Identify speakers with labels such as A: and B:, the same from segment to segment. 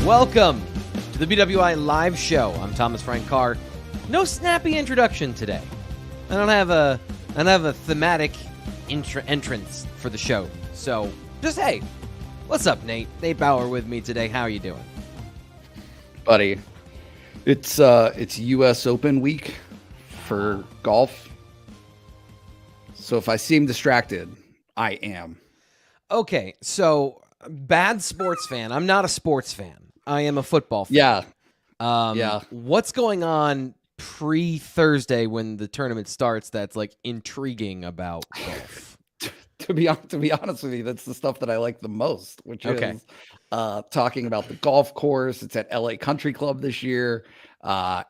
A: Welcome to the BWI Live Show. I'm Thomas Frank Carr. No snappy introduction today. I don't have a thematic entrance for the show. So, just hey, what's up, Nate? Nate Bauer with me today. How are you doing?
B: Buddy, it's US Open week for golf. So if I seem distracted, I am.
A: Okay, so bad sports fan. I'm not a sports fan. I am a football fan.
B: Yeah.
A: What's going on pre-Thursday when the tournament starts that's like intriguing about golf?
B: To be honest with you, that's the stuff that I like the most, which is talking about the golf course. It's at LA Country Club this year.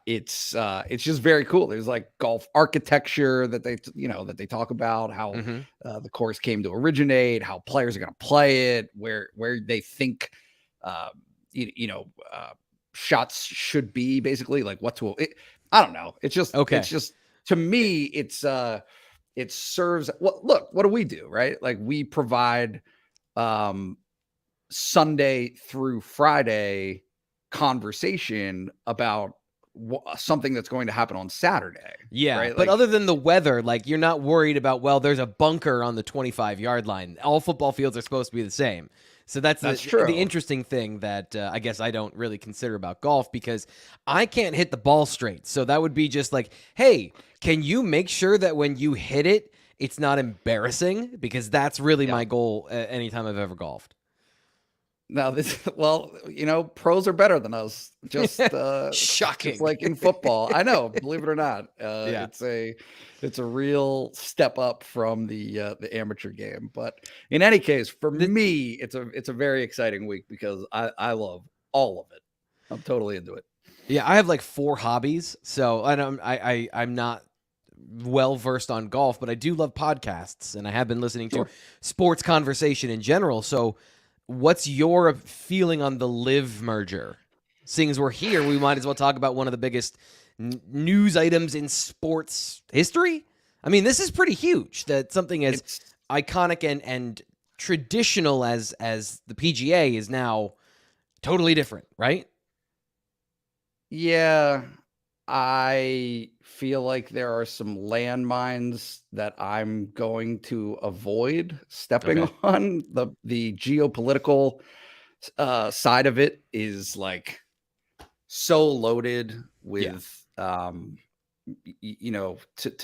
B: It's just very cool. There's like golf architecture that they talk about, how the course came to originate, how players are going to play it, where they think shots should be, basically, like what to I don't know. It's just It's just, to me, it serves. Well, look, what do we do, right? Like, we provide Sunday through Friday conversation about something that's going to happen on Saturday.
A: Yeah,
B: right?
A: But other than the weather, like, you're not worried about, well, there's a bunker on the 25-yard line. All football fields are supposed to be the same. So that's
B: true.
A: The interesting thing that I guess I don't really consider about golf, because I can't hit the ball straight. So that would be just like, hey, can you make sure that when you hit it, it's not embarrassing? Because that's really my goal anytime I've ever golfed.
B: Now, pros are better than us. Just
A: shocking.
B: Just like in football. I know, believe it or not. It's a real step up from the amateur game. But in any case, for me, it's a very exciting week because I love all of it. I'm totally into it.
A: Yeah, I have like 4 hobbies, so I'm not well versed on golf, but I do love podcasts, and I have been listening to sports conversation in general. So, what's your feeling on the Live merger? Seeing as we're here, we might as well talk about one of the biggest news items in sports history. I mean, this is pretty huge that something as iconic and traditional as the PGA is now totally different, right?
B: Yeah, I feel like there are some landmines that I'm going to avoid stepping on. The geopolitical side of it is like so loaded with, to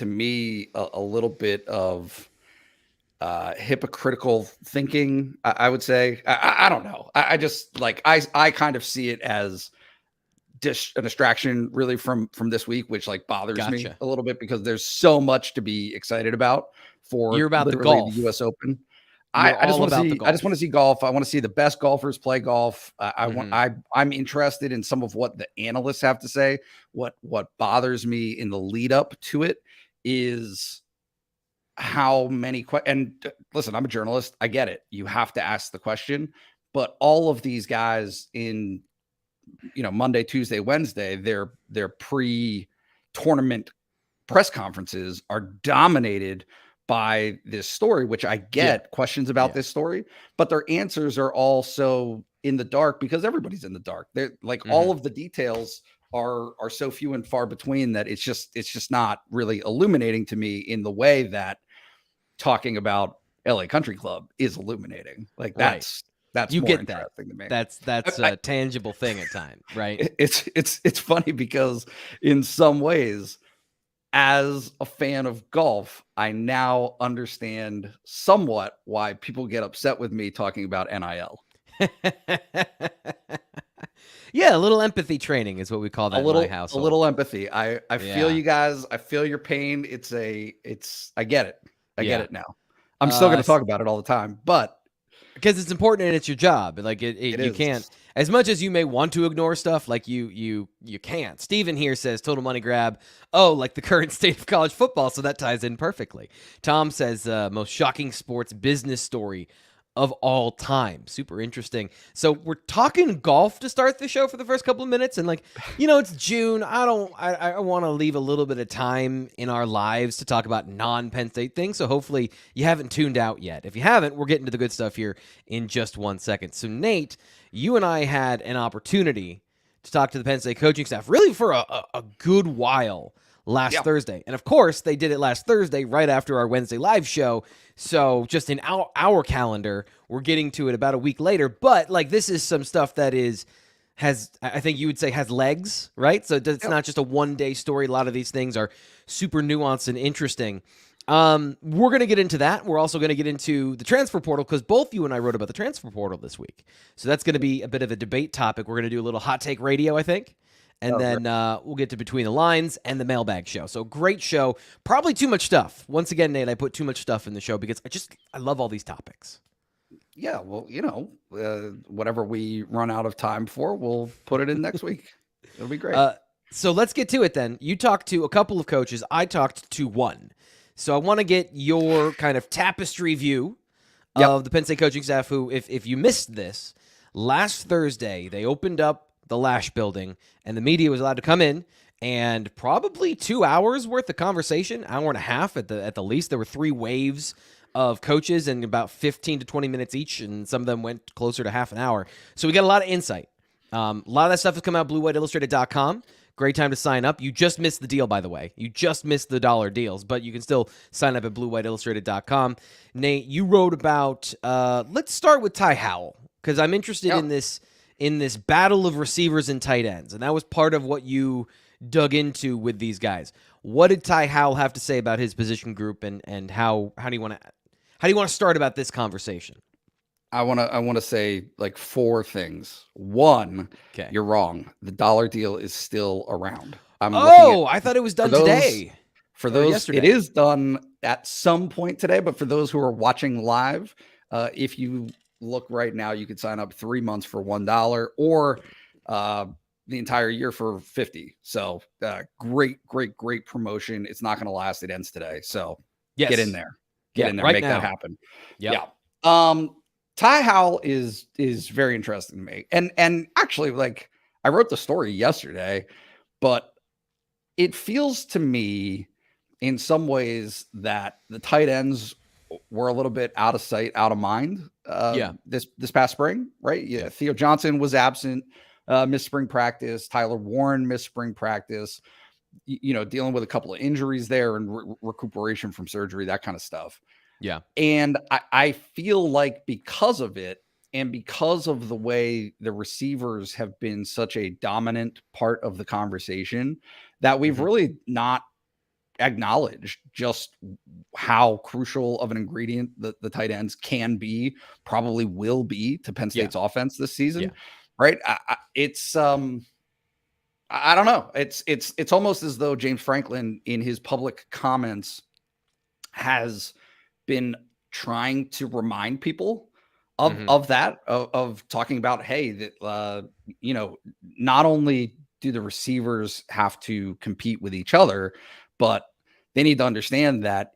B: me, a little bit of hypocritical thinking, I would say. I don't know. I just like, I kind of see it as a distraction really from this week, which like bothers me a little bit, because there's so much to be excited about for
A: the golf,
B: the US Open. I just want to see golf. I want to see the best golfers play golf. I'm interested in some of what the analysts have to say. What bothers me in the lead up to it is how many and listen, I'm a journalist. I get it. You have to ask the question, but all of these guys in Monday, Tuesday, Wednesday, their pre-tournament press conferences are dominated by this story, which I get questions about this story, but their answers are also in the dark because everybody's in the dark. They're like all of the details are so few and far between that it's just not really illuminating to me in the way that talking about LA Country Club is illuminating. Like that's you more get that. To me.
A: That's a tangible thing at times, right?
B: It's funny because in some ways, as a fan of golf, I now understand somewhat why people get upset with me talking about NIL.
A: Yeah, a little empathy training is what we call that in my house.
B: A little empathy. I feel you guys. I feel your pain. I get it. I get it now. I'm still going to talk about it all the time, but
A: because it's important and it's your job. Like you can't, as much as you may want to ignore stuff, like you can't. Steven here says total money grab. Oh, like the current state of college football. So that ties in perfectly. Tom says most shocking sports business story of all time. Super interesting. So we're talking golf to start the show for the first couple of minutes. And it's June. I want to leave a little bit of time in our lives to talk about non-Penn State things. So hopefully you haven't tuned out yet. If you haven't, we're getting to the good stuff here in just 1 second. So Nate, you and I had an opportunity to talk to the Penn State coaching staff really for a good while last Thursday. And of course, they did it last Thursday right after our Wednesday live show. So just in our calendar, we're getting to it about a week later. But this is some stuff that has I think you would say has legs, right? So it's not just a one-day story. A lot of these things are super nuanced and interesting. We're going to get into that. We're also going to get into the transfer portal because both you and I wrote about the transfer portal this week. So that's going to be a bit of a debate topic. We're going to do a little hot take radio, I think. And then we'll get to Between the Lines and the mailbag show. So great show. Probably too much stuff. Once again, Nate, I put too much stuff in the show because I love all these topics.
B: Yeah, well, whatever we run out of time for, we'll put it in next week. It'll be great.
A: So let's get to it then. You talked to a couple of coaches. I talked to one. So I want to get your kind of tapestry view of the Penn State coaching staff who, if you missed this, last Thursday they opened up the Lasch Building, and the media was allowed to come in, and probably 2 hours worth of conversation, hour and a half at the least. There were 3 waves of coaches and about 15 to 20 minutes each, and some of them went closer to half an hour. So we got a lot of insight. A lot of that stuff has come out BlueWhiteIllustrated.com. Great time to sign up. You just missed the deal, by the way. You just missed the dollar deals, but you can still sign up at BlueWhiteIllustrated.com. Nate, you wrote about, let's start with Ty Howel, because I'm interested in this battle of receivers and tight ends. And that was part of what you dug into with these guys. What did Ty Howel have to say about his position group and how do you want to start about this conversation?
B: I want to say 4 things. One, you're wrong. The dollar deal is still around.
A: I thought it was done today.
B: For those, it is done at some point today, but for those who are watching live, if you look right now, you could sign up 3 months for $1 or the entire year for $50. So great promotion. It's not going to last. It ends today. So get in there, make that happen.
A: Yep.
B: Yeah. Ty Howel is very interesting to me. And actually, I wrote the story yesterday, but it feels to me in some ways that the tight ends were a little bit out of sight, out of mind. This past spring, right? Yeah. Theo Johnson was absent, missed spring practice. Tyler Warren missed spring practice. Dealing with a couple of injuries there and recuperation from surgery, that kind of stuff.
A: Yeah.
B: And I feel like because of it and because of the way the receivers have been such a dominant part of the conversation that we've really not acknowledged just how crucial of an ingredient the tight ends can be, probably will be to Penn State's offense this season. Right. It's I don't know. It's almost as though James Franklin in his public comments has been trying to remind people of that, of talking about, hey, that, not only do the receivers have to compete with each other, but they need to understand that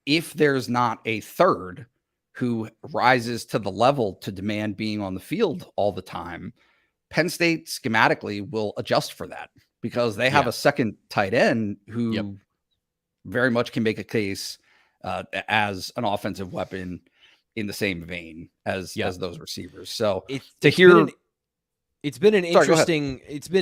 B: if there's not a third who rises to the level to demand being on the field all the time, Penn State schematically will adjust for that because they have a second tight end who very much can make a case as an offensive weapon in the same vein as those receivers. So it's been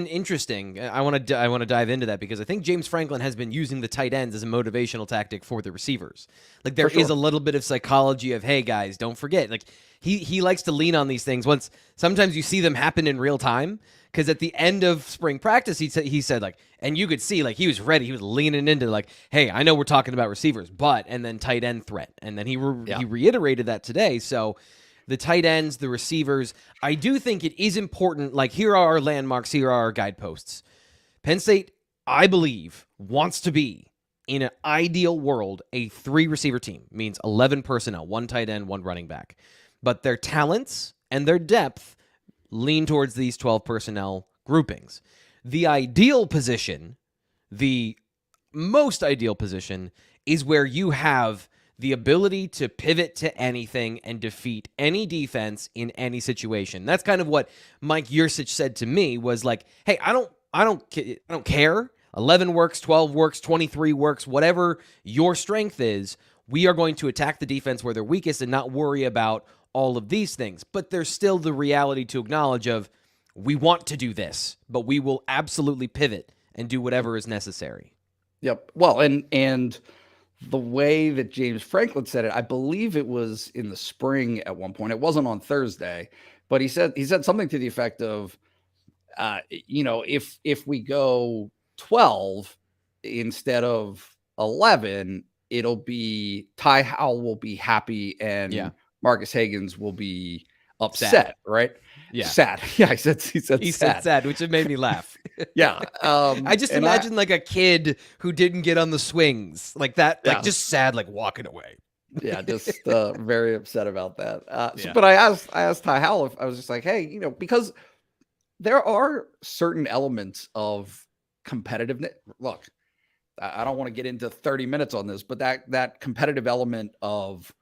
B: interesting. I want to dive into that because I think James Franklin has been using the tight ends as a motivational tactic for the receivers. There is a little bit of psychology of, hey guys, don't forget. He likes to lean on these things. Sometimes you see them happen in real time. Because at the end of spring practice, he said and you could see he was ready. He was leaning into hey, I know we're talking about receivers, and then tight end threat. And then he reiterated that today. So the tight ends, the receivers, I do think it is important. Here are our landmarks. Here are our guideposts. Penn State, I believe, wants to be, in an ideal world, a 3-receiver team. Means 11 personnel, 1 tight end, 1 running back. But their talents and their depth lean towards these 12 personnel groupings. The ideal position, the most ideal position, is where you have
A: the ability to pivot to anything and defeat any defense in any situation. That's kind of what Mike Yurcich said to me, was like, hey, I don't care. 11 works, 12 works, 23 works, whatever your strength is, we are going to attack the defense where they're weakest and not worry about all of these things. But there's still the reality to acknowledge of, we want to do this, but we will absolutely pivot and do whatever is necessary.
B: Yep. Well, and the way that James Franklin said it, I believe it was in the spring at one point. It wasn't on Thursday, but he said something to the effect of, if we go 12 instead of 11, it'll be Ty Howel will be happy and Marques Hagans will be upset,
A: sad.
B: Right?
A: Yeah.
B: Sad. Yeah, he said
A: sad, which made me laugh.
B: Yeah.
A: I just imagine like a kid who didn't get on the swings like that, like just sad, like walking away.
B: Yeah, just very upset about that. But I asked Ty Howel if I was just like, hey, because there are certain elements of competitiveness. Look, I don't want to get into 30 minutes on this, but that competitive element of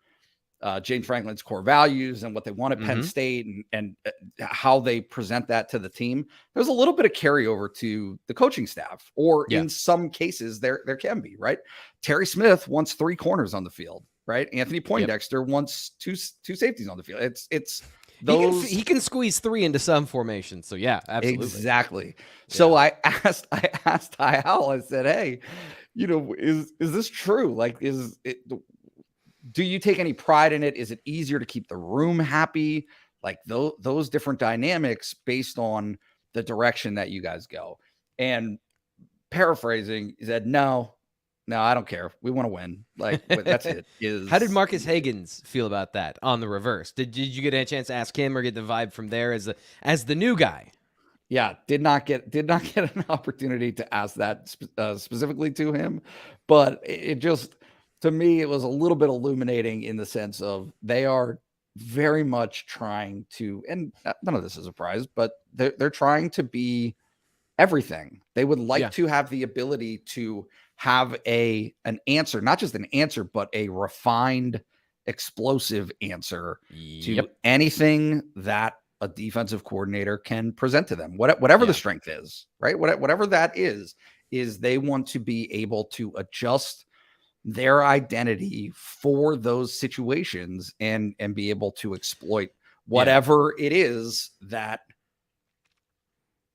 B: James Franklin's core values and what they want at Penn State and how they present that to the team, there's a little bit of carryover to the coaching staff, or in some cases there can be, right? Terry Smith wants 3 corners on the field, right? Anthony Poindexter wants two safeties on the field. It's those
A: he can squeeze 3 into some formations. So yeah, absolutely.
B: Exactly. Yeah. So I asked Ty Howel, I said, hey, is this true? Like, do you take any pride in it? Is it easier to keep the room happy? Like those different dynamics based on the direction that you guys go. And paraphrasing, he said, no, I don't care. We want to win. Like, that's it.
A: How did Marques Hagans feel about that on the reverse? Did you get a chance to ask him or get the vibe from there as the new guy?
B: Yeah, did not get an opportunity to ask that specifically to him, but it just, to me, it was a little bit illuminating in the sense of they are very much trying to, and none of this is a surprise, but they're trying to be everything. They would like to have the ability to have an answer, not just an answer, but a refined, explosive answer to anything that a defensive coordinator can present to them, whatever the strength is, right? Whatever that is they want to be able to adjust their identity for those situations and be able to exploit whatever it is that,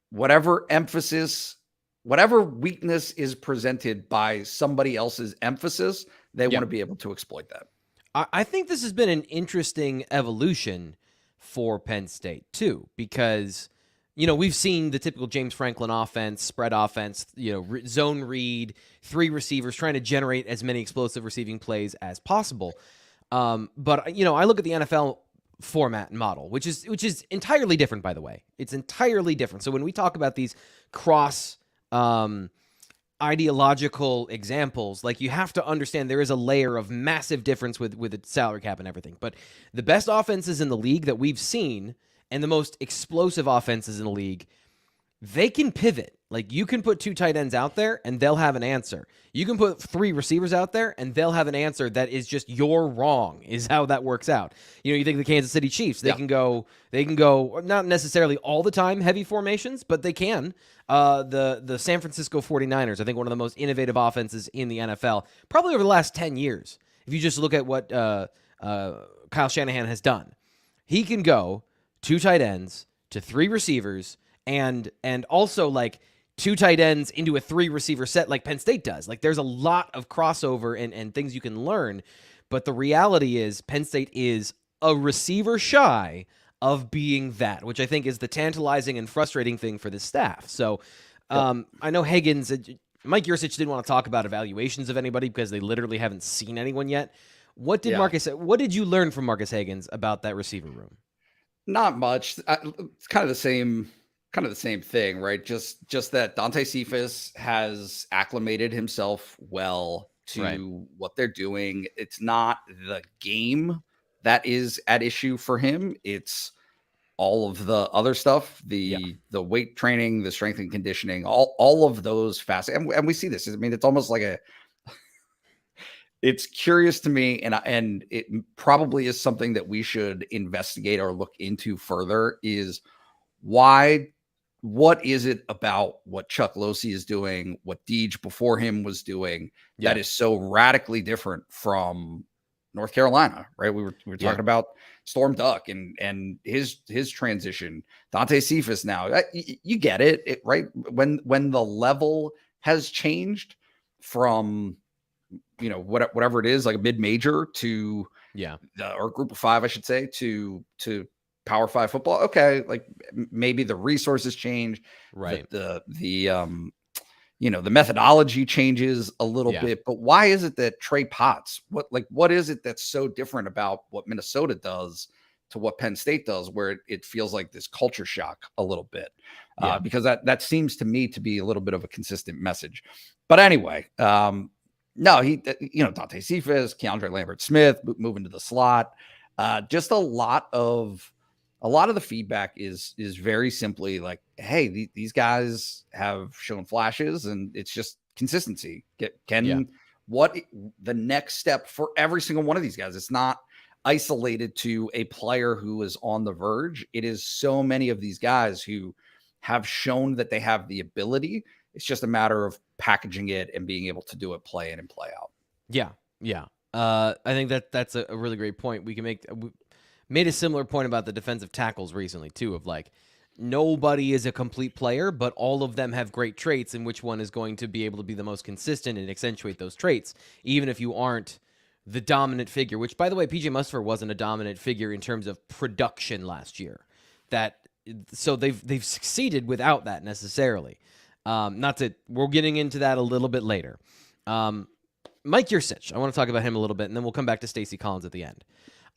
B: whatever emphasis, whatever weakness is presented by somebody else's emphasis, they want to be able to exploit that.
A: I think this has been an interesting evolution for Penn State too, because we've seen the typical James Franklin offense, spread offense, zone read, 3 receivers, trying to generate as many explosive receiving plays as possible. But I look at the NFL format and model, which is entirely different, by the way. It's entirely different. So when we talk about these cross ideological examples, like, you have to understand there is a layer of massive difference with the salary cap and everything. But the best offenses in the league that we've seen, and the most explosive offenses in the league, they can pivot. Like, you can put 2 tight ends out there and they'll have an answer. You can put 3 receivers out there and they'll have an answer that is just, you're wrong, is how that works out. You think the Kansas City Chiefs, they can go not necessarily all the time heavy formations, but they can. The San Francisco 49ers, I think one of the most innovative offenses in the NFL, probably over the last 10 years. If you just look at what Kyle Shanahan has done, he can go 2 tight ends to 3 receivers and also like 2 tight ends into a 3 receiver set like Penn State does. Like, there's a lot of crossover and things you can learn. But the reality is Penn State is a receiver shy of being that, which I think is the tantalizing and frustrating thing for the staff. So I know Mike Yurcich didn't want to talk about evaluations of anybody because they literally haven't seen anyone yet. What did you learn from Marques Hagans about that receiver room?
B: Not much. It's kind of the same thing, right? Just that Dante Cephas has acclimated himself well to what they're doing. It's not the game that is at issue for him. It's all of the other stuff, the weight training, the strength and conditioning, all of those facets. And we see this. I mean, it's almost like it's curious to me, and it probably is something that we should investigate or look into further, is what is it about what Chuck Losey is doing, what Deej before him was doing, that is so radically different from North Carolina, right? We were talking about Storm Duck and his transition. Dante Cephas now. You get it, right? When the level has changed from, whatever it is, like a mid-major to or group of five, I should say, to Power 5 football. Okay, like maybe the resources change,
A: right?
B: The methodology changes a little bit, but why is it that Trey Potts, what is it that's so different about what Minnesota does to what Penn State does, where it feels like this culture shock a little bit? Because that seems to me to be a little bit of a consistent message. But anyway, no, Dante Cephas, Keandre Lambert-Smith moving to the slot, just a lot of the feedback is very simply like, hey, these guys have shown flashes, and it's just consistency. What the next step for every single one of these guys? It's not isolated to a player who is on the verge. It is so many of these guys who have shown that they have the ability. It's just a matter of packaging it and being able to do it play in and play out.
A: Yeah. I think that's a really great point. We made a similar point about the defensive tackles recently too, of like, nobody is a complete player, but all of them have great traits, and which one is going to be able to be the most consistent and accentuate those traits, even if you aren't the dominant figure, which, by the way, PJ Mustipher wasn't a dominant figure in terms of production last year. So they've succeeded without that necessarily. We're getting into that a little bit later. Mike Yurcich, I want to talk about him a little bit, and then we'll come back to Stacy Collins at the end.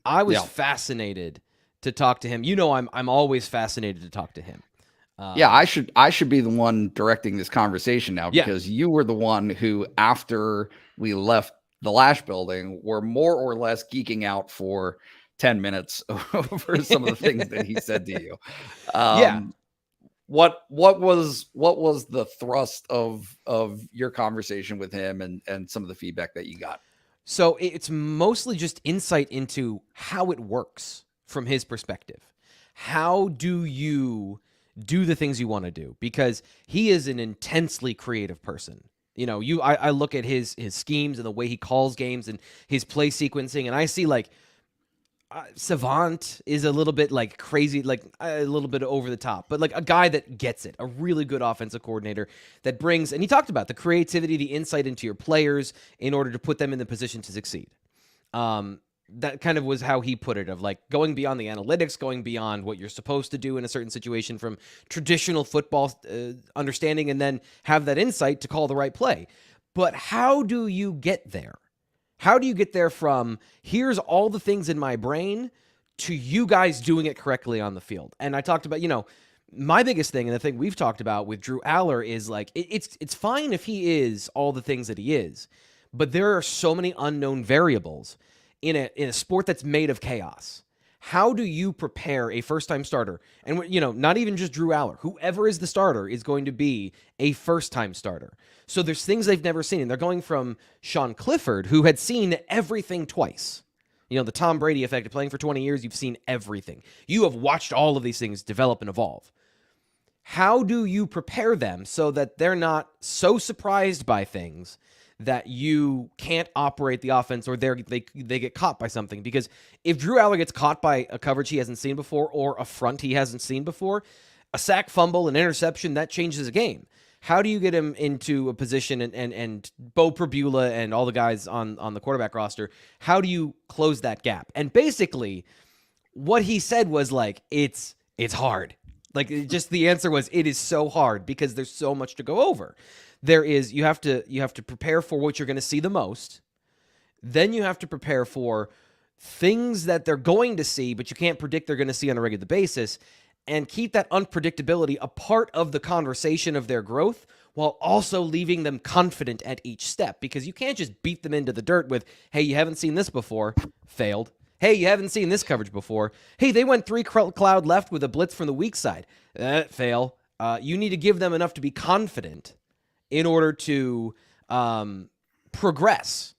A: I was fascinated to talk to him. I'm always fascinated to talk to him.
B: I should be the one directing this conversation now, because you were the one who, after we left the Lasch Building, were more or less geeking out for 10 minutes over some of the things that he said to you. What was the thrust of your conversation with him and some of the feedback that you got?
A: So it's mostly just insight into how it works from his perspective. How do you do the things you want to do? Because he is an intensely creative person. I look at his schemes and the way he calls games and his play sequencing, and I see like Savant is a little bit like crazy, like a little bit over the top, but like a guy that gets it, a really good offensive coordinator that brings, and he talked about the creativity, the insight into your players in order to put them in the position to succeed. That kind of was how he put it, of like going beyond the analytics, going beyond what you're supposed to do in a certain situation from traditional football understanding, and then have that insight to call the right play. But how do you get there? How do you get there from here's all the things in my brain to you guys doing it correctly on the field? And I talked about, my biggest thing, and the thing we've talked about with Drew Allar, is like, it's fine if he is all the things that he is, but there are so many unknown variables in a sport that's made of chaos. How do you prepare a first-time starter? And, not even just Drew Allar. Whoever is the starter is going to be a first-time starter. So there's things they've never seen. And they're going from Sean Clifford, who had seen everything twice. The Tom Brady effect of playing for 20 years, you've seen everything. You have watched all of these things develop and evolve. How do you prepare them so that they're not so surprised by things that you can't operate the offense, or they get caught by something? Because if Drew Allar gets caught by a coverage he hasn't seen before, or a front he hasn't seen before, a sack, fumble, an interception, that changes the game. How do you get him into a position, and Bo Prabula and all the guys on the quarterback roster, how do you close that gap? And basically what he said was like, it's hard. Like, just the answer was, it is so hard because there's so much to go over. You have to prepare for what you're going to see the most. Then you have to prepare for things that they're going to see, but you can't predict they're going to see on a regular basis, and keep that unpredictability a part of the conversation of their growth, while also leaving them confident at each step, because you can't just beat them into the dirt with, hey, you haven't seen this before, failed. Hey, you haven't seen this coverage before. Hey, they went 3 cloud left with a blitz from the weak side. Fail. You need to give them enough to be confident in order to progress.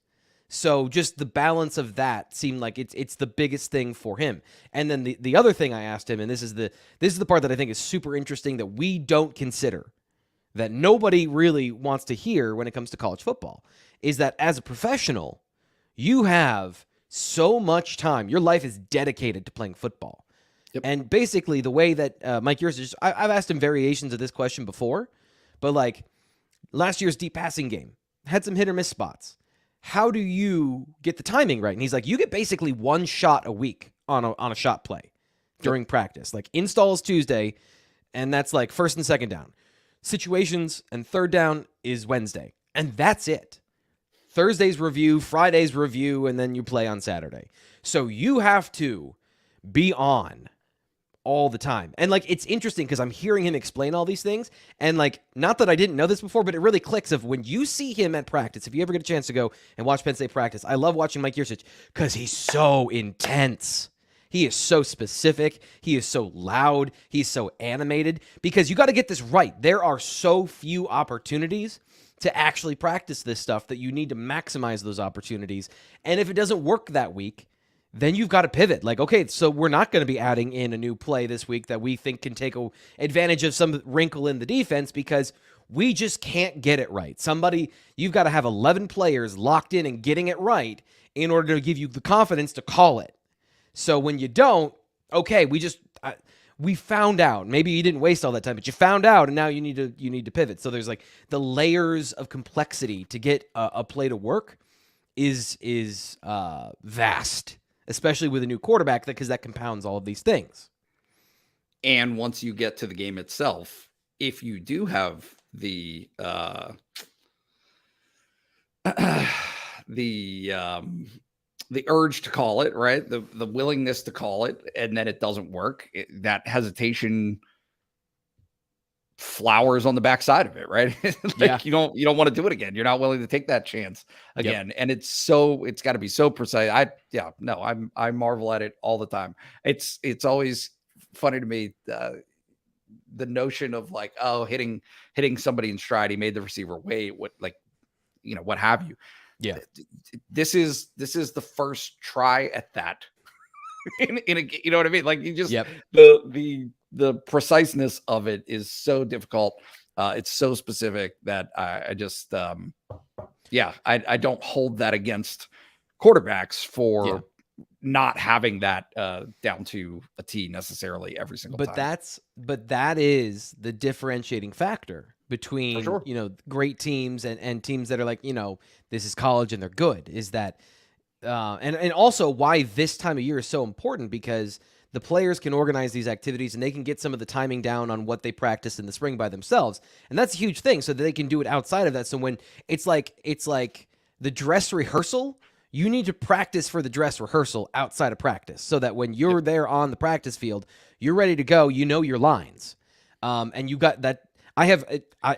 A: So just the balance of that seemed like it's the biggest thing for him. And then the other thing I asked him, and this is the part that I think is super interesting that we don't consider, that nobody really wants to hear when it comes to college football, is that as a professional, you have so much time. Your life is dedicated to playing football. Yep. And basically the way that Mike Yurcich, I've asked him variations of this question before, but like last year's deep passing game had some hit or miss spots. How do you get the timing right? And he's like, you get basically one shot a week on a shot play during practice. Like installs Tuesday, and that's like first and second down. Situations and third down is Wednesday. And that's it. Thursday's review, Friday's review, and then you play on Saturday. So you have to be on all the time. And like, it's interesting because I'm hearing him explain all these things. And like, not that I didn't know this before, but it really clicks of when you see him at practice, if you ever get a chance to go and watch Penn State practice, I love watching Mike Yurcich because he's so intense. He is so specific. He is so loud. He's so animated because you got to get this right. There are so few opportunities to actually practice this stuff that you need to maximize those opportunities. And if it doesn't work that week, then you've got to pivot. Like, okay, so we're not going to be adding in a new play this week that we think can take advantage of some wrinkle in the defense because we just can't get it right. You've got to have 11 players locked in and getting it right in order to give you the confidence to call it. So when you don't, okay, we found out. Maybe you didn't waste all that time, but you found out, and now you need to pivot. So there's like the layers of complexity to get a play to work is vast. Especially with a new quarterback, because that compounds all of these things.
B: And once you get to the game itself, if you do have the urge to call it, right? The willingness to call it, and then it doesn't work, that hesitation flowers on the backside of it, right? You don't want to do it again. You're not willing to take that chance again. Yep. And it's got to be so precise. I marvel at it all the time. It's always funny to me, the notion of like, oh, hitting somebody in stride, he made the receiver wait, what have you.
A: Yeah.
B: This is the first try at that. in a, you know what I mean? Like you just, the preciseness of it is so difficult. It's so specific that I just, I don't hold that against quarterbacks for not having that down to a T necessarily every single time.
A: But that is the differentiating factor between, great teams and teams that are like, this is college and they're good, is that, and also why this time of year is so important, because the players can organize these activities and they can get some of the timing down on what they practice in the spring by themselves. And that's a huge thing, so that they can do it outside of that. So when it's like the dress rehearsal, you need to practice for the dress rehearsal outside of practice so that when you're there on the practice field, you're ready to go. You know your lines. And you got that.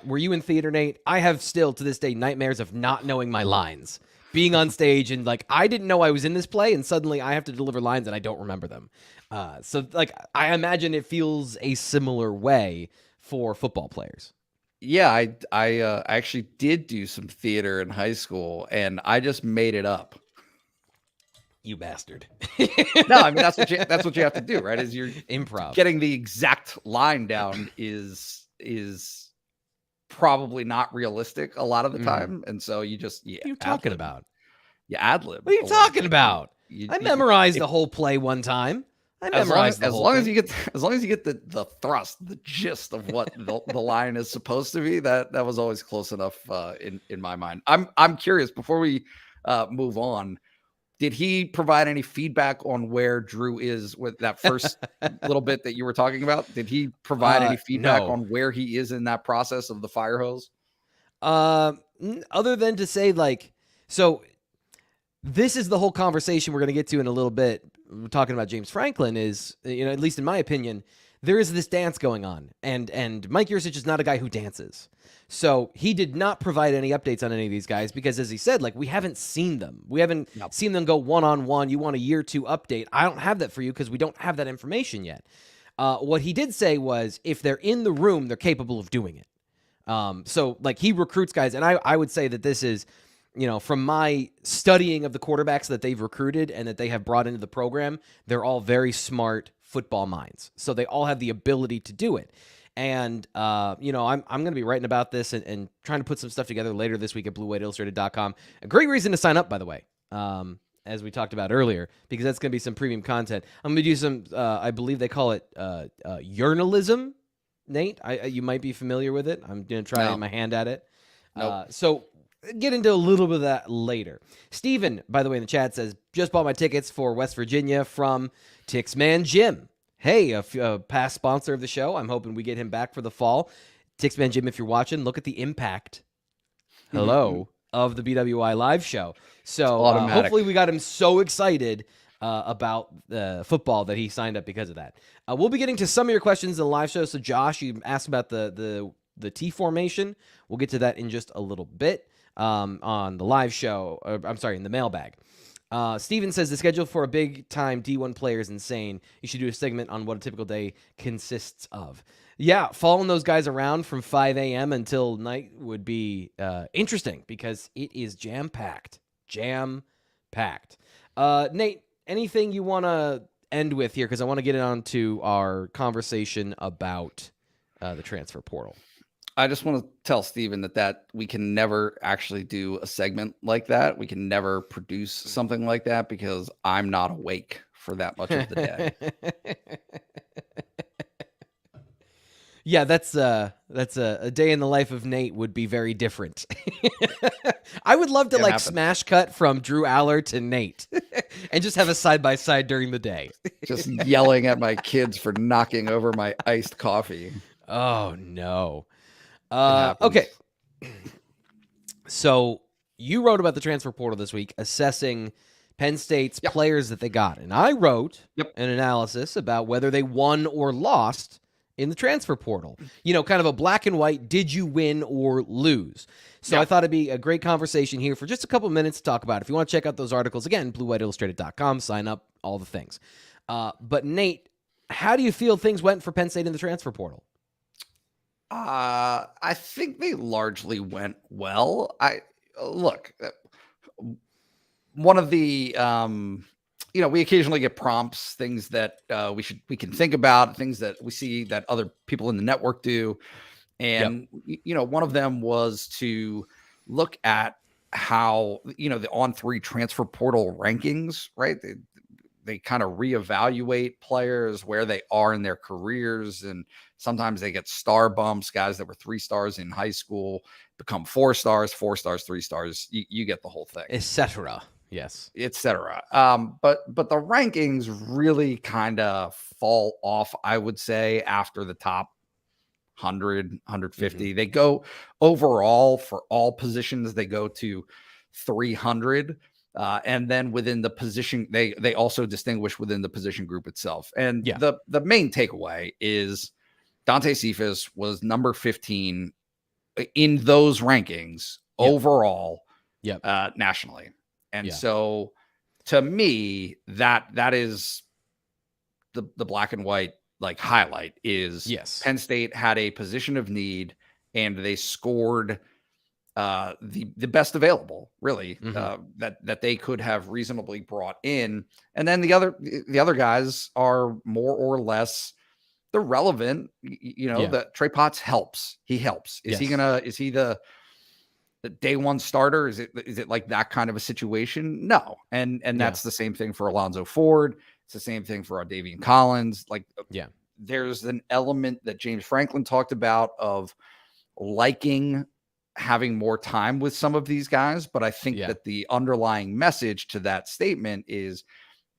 A: Were you in theater, Nate? I have still to this day nightmares of not knowing my lines. Being on stage and like, I didn't know I was in this play and suddenly I have to deliver lines and I don't remember them. So like, I imagine it feels a similar way for football players.
B: Yeah, I actually did do some theater in high school and I just made it up.
A: You bastard.
B: No, I mean, that's what you have to do, right? Is you're
A: improv.
B: Getting the exact line down is probably not realistic a lot of the time. And so you just,
A: what are you talking about?
B: You ad-lib.
A: What are you talking about? I memorized the whole play one time.
B: As long as you get the thrust, the gist of what the line is supposed to be, that was always close enough in my mind. I'm curious, before we move on, did he provide any feedback on where Drew is with that first little bit that you were talking about? Did he provide any feedback on where he is in that process of the fire hose?
A: Other than to say, like, so this is the whole conversation we're going to get to in a little bit. We're talking about James Franklin is, at least in my opinion, there is this dance going on, and Mike Yurcich is not a guy who dances. So he did not provide any updates on any of these guys because, as he said, like, we haven't seen them. We haven't seen them go one-on-one. You want a year two update. I don't have that for you because we don't have that information yet. What he did say was if they're in the room, they're capable of doing it. So, like, he recruits guys, and I would say that this is from my studying of the quarterbacks that they've recruited and that they have brought into the program, they're all very smart football minds. So they all have the ability to do it. And, I'm going to be writing about this and trying to put some stuff together later this week at BlueWhiteIllustrated.com. A great reason to sign up, by the way, as we talked about earlier, because that's going to be some premium content. I'm going to do some, I believe they call it journalism, Nate. You might be familiar with it. I'm going to try to get my hand at it.
B: Nope.
A: So get into a little bit of that later. Steven, by the way, in the chat says, just bought my tickets for West Virginia from Tixman Jim. Hey, a past sponsor of the show. I'm hoping we get him back for the fall. Tixman Jim, if you're watching, look at the impact. Hello. Of the BWI Live Show. So hopefully we got him so excited about football that he signed up because of that. We'll be getting to some of your questions in the live show. So Josh, you asked about the T formation. We'll get to that in just a little bit on the live show. In the mailbag. Steven says the schedule for a big-time D1 player is insane. You should do a segment on what a typical day consists of. Yeah, following those guys around from 5 a.m. until night would be interesting because it is jam-packed. Jam-packed. Nate, anything you want to end with here? Because I want to get on to our conversation about the transfer portal.
B: I just want to tell Steven that we can never actually do a segment like that. We can never produce something like that because I'm not awake for that much of the day.
A: Yeah, that's a day in the life of Nate would be very different. I would love to smash cut from Drew Allar to Nate and just have a side-by-side during the day.
B: Just yelling at my kids for knocking over my iced coffee.
A: Oh, no. Okay. So you wrote about the transfer portal this week, assessing Penn State's players that they got. And I wrote an analysis about whether they won or lost in the transfer portal. Kind of a black and white, did you win or lose? So I thought it'd be a great conversation here for just a couple minutes to talk about it. If you want to check out those articles, again, BlueWhiteIllustrated.com, sign up, all the things. But Nate, how do you feel things went for Penn State in the transfer portal?
B: I think they largely went well. One of the, we occasionally get prompts, things that we can think about, things that we see that other people in the network do. And, one of them was to look at how, the On3 transfer portal rankings, right? They kind of reevaluate players where they are in their careers. And sometimes they get star bumps, guys that were 3 stars in high school become 4 stars, 4 stars, 3 stars. You get the whole thing.
A: Etc. Yes.
B: Etc. But the rankings really kind of fall off, I would say, after the top 100, 150. Mm-hmm. They go overall for all positions, they go to 300. And then within the position, they also distinguish within the position group itself. And the main takeaway is Dante Cephas was number 15 in those rankings overall nationally. And so to me, that is the black and white highlight is Penn State had a position of need and they scored the best available, really, that they could have reasonably brought in. And then the other guys are more or less the relevant, that Trey Potts helps. He helps. Is he the day one starter? Is it like that kind of a situation? No. And that's the same thing for Alonzo Ford. It's the same thing for Davian Collins. There's an element that James Franklin talked about of liking having more time with some of these guys. But I think that the underlying message to that statement is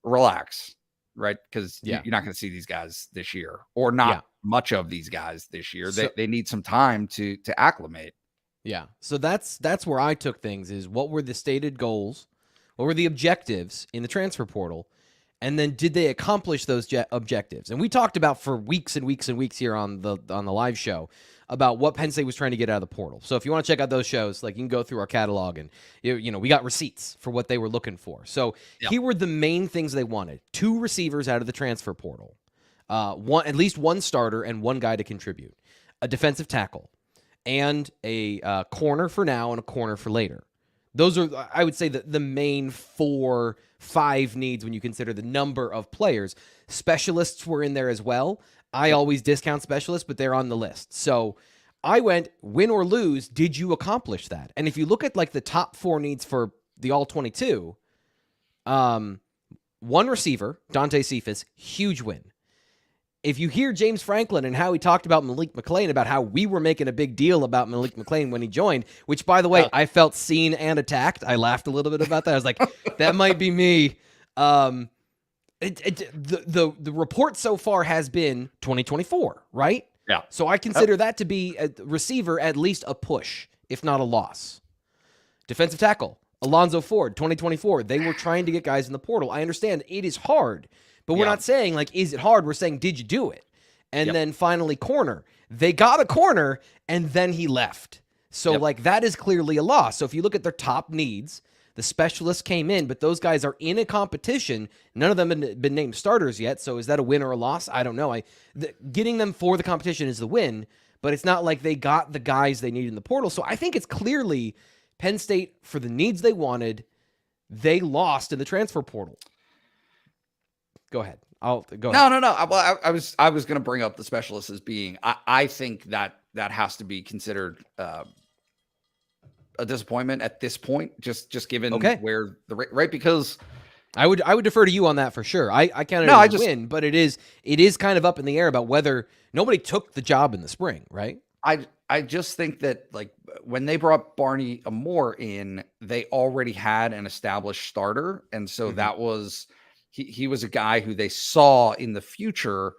B: relax, right? Because you're not going to see these guys this year, or not much of these guys this year. So, they need some time to acclimate.
A: Yeah. So that's where I took things is what were the stated goals? What were the objectives in the transfer portal? And then did they accomplish those objectives? And we talked about for weeks and weeks and weeks here on the live show about what Penn State was trying to get out of the portal. So if you want to check out those shows, you can go through our catalog and, we got receipts for what they were looking for. So here were the main things they wanted. 2 receivers out of the transfer portal, at least 1 starter and 1 guy to contribute, a defensive tackle, and a corner for now and a corner for later. Those are, I would say, the main 4-5 needs when you consider the number of players. Specialists were in there as well. I always discount specialists, but they're on the list. So I went, win or lose, did you accomplish that? And if you look at like the top 4 needs for the All-22, one receiver, Dante Cephas, huge win. If you hear James Franklin and how he talked about Malik McClain, about how we were making a big deal about Malik McClain when he joined, which, by the way, I felt seen and attacked. I laughed a little bit about that. I was like, that might be me. The report so far has been 2024, right?
B: Yeah.
A: So I consider that to be a receiver at least a push, if not a loss. Defensive tackle, Alonzo Ford, 2024. They were trying to get guys in the portal. I understand it is hard. But we're not saying, like, is it hard? We're saying, did you do it? And then finally, corner. They got a corner, and then he left. So, like, that is clearly a loss. So if you look at their top needs, the specialists came in, but those guys are in a competition. None of them have been named starters yet. So is that a win or a loss? I don't know. Getting them for the competition is the win, but it's not like they got the guys they need in the portal. So I think it's clearly Penn State, for the needs they wanted, they lost in the transfer portal. Go ahead. Go ahead.
B: No. Well, I was going to bring up the specialists as being. I think that has to be considered a disappointment at this point. Just given where the right, because
A: I would defer to you on that for sure. I counted it as a win, but it is kind of up in the air about whether nobody took the job in the spring, right?
B: I just think that, like, when they brought Barney Amore in, they already had an established starter, and so that was. He was a guy who they saw in the future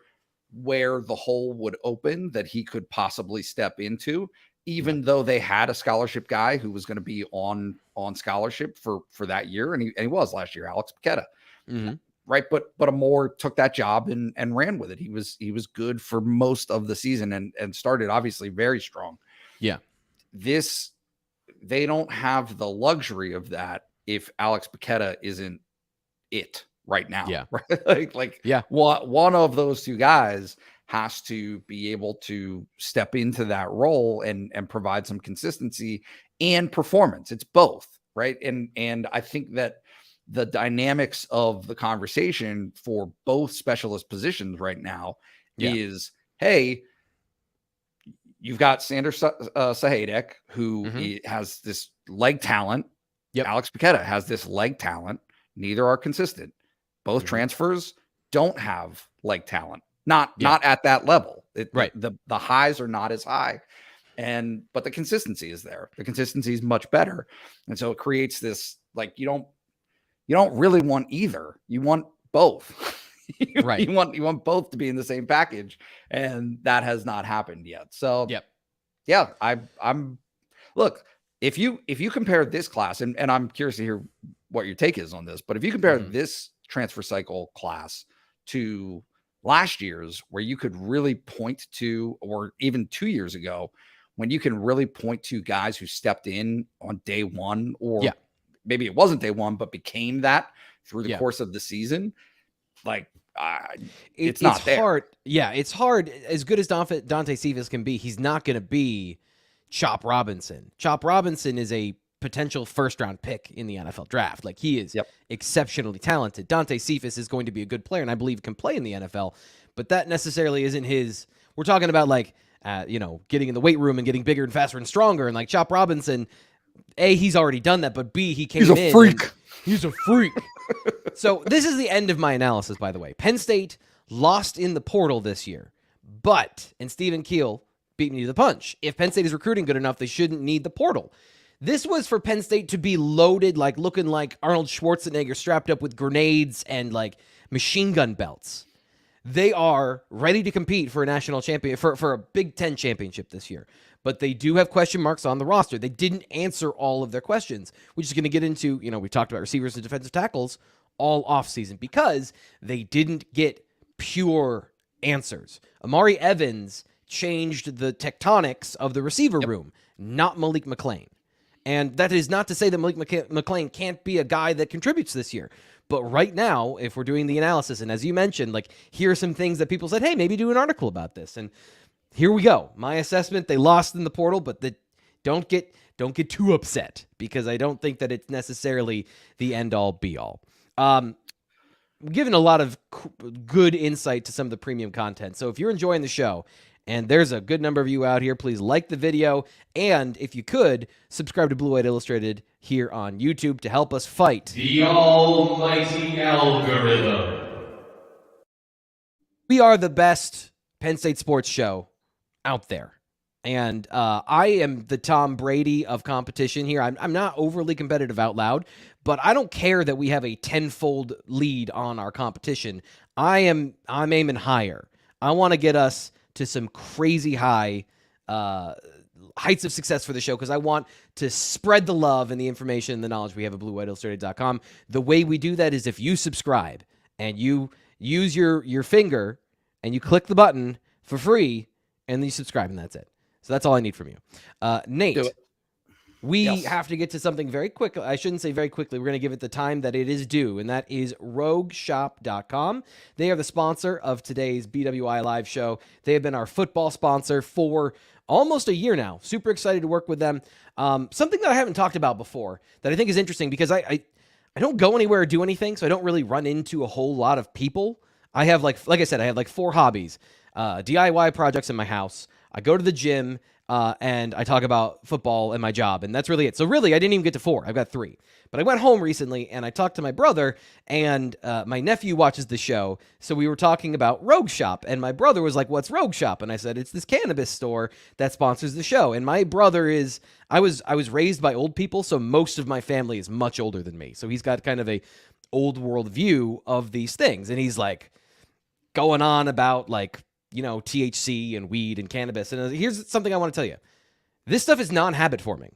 B: where the hole would open that he could possibly step into, even though they had a scholarship guy who was going to be on scholarship for that year. And he was last year, Alex Paqueta. Right. But Amore took that job and ran with it. He was good for most of the season and started obviously very strong.
A: Yeah.
B: They don't have the luxury of that if Alex Paqueta isn't it right now.
A: Yeah.
B: Right? One of those two guys has to be able to step into that role and provide some consistency and performance. It's both, right? And I think that the dynamics of the conversation for both specialist positions right now is, hey, you've got Sander Sahedek, who has this leg talent. Alex Paqueta has this leg talent. Neither are consistent. Both transfers don't have leg talent, not at that level. The highs are not as high, but the consistency is there. The consistency is much better, and so it creates this, like, you don't really want either. You want both. You want both to be in the same package, and that has not happened yet. So I'm look, if you compare this class, and I'm curious to hear what your take is on this, but if you compare this transfer cycle class to last year's, where you could really point to, or even 2 years ago, when you can really point to guys who stepped in on day one, or maybe it wasn't day one, but became that through the course of the season, like it's not there.
A: Hard. Yeah, it's hard. As good as Dante Cephas can be, he's not going to be Chop Robinson. Chop Robinson is a potential first-round pick in the NFL draft. Like, he is exceptionally talented. Dante Cephas is going to be a good player, and I believe can play in the NFL, but that necessarily isn't his. We're talking about, like, getting in the weight room and getting bigger and faster and stronger. And, like, Chop Robinson, A, he's already done that, but B, he came in.
B: He's a freak.
A: He's a freak. So this is the end of my analysis, by the way. Penn State lost in the portal this year, and Stephen Keel beat me to the punch. If Penn State is recruiting good enough, they shouldn't need the portal. This was for Penn State to be loaded, like looking like Arnold Schwarzenegger strapped up with grenades and like machine gun belts. They are ready to compete for a national champion, for a Big Ten championship this year. But they do have question marks on the roster. They didn't answer all of their questions, which is going to get into, we talked about receivers and defensive tackles all offseason because they didn't get pure answers. Amari Evans changed the tectonics of the receiver room, not Malik McClain. And that is not to say that Malik McClain can't be a guy that contributes this year. But right now, if we're doing the analysis, and as you mentioned, like, here are some things that people said, hey, maybe do an article about this. And here we go. My assessment, they lost in the portal, but don't get don't get too upset because I don't think that it's necessarily the end-all, be-all. Given a lot of good insight to some of the premium content. So if you're enjoying the show, and there's a good number of you out here, please like the video, and if you could, subscribe to Blue White Illustrated here on YouTube to help us fight
C: the almighty algorithm.
A: We are the best Penn State sports show out there. And I am the Tom Brady of competition here. I'm not overly competitive out loud, but I don't care that we have a tenfold lead on our competition. I'm aiming higher. I want to get us to some crazy high heights of success for the show because I want to spread the love and the information and the knowledge we have at BlueWhiteIllustrated.com. The way we do that is if you subscribe and you use your finger and you click the button for free and then you subscribe and that's it. So that's all I need from you. Nate, we have to get to something very quick. I shouldn't say very quickly. We're going to give it the time that it is due, and that is RogueShop.com. They are the sponsor of today's BWI Live Show. They have been our football sponsor for almost a year now. Super excited to work with them. Something that I haven't talked about before that I think is interesting because I don't go anywhere or do anything, so I don't really run into a whole lot of people. I have, like I said, I have like 4 hobbies. DIY projects in my house. I go to the gym, and I talk about football and my job, and that's really it. So really, I didn't even get to 4. I've got 3. But I went home recently, and I talked to my brother, and my nephew watches the show, so we were talking about Rogue Shop, and my brother was like, what's Rogue Shop? And I said, it's this cannabis store that sponsors the show. And my brother is, I was raised by old people, so most of my family is much older than me. So he's got kind of a old world view of these things, and he's like going on about like, you know, THC and weed and cannabis. And here's something I want to tell you. This stuff is non-habit forming.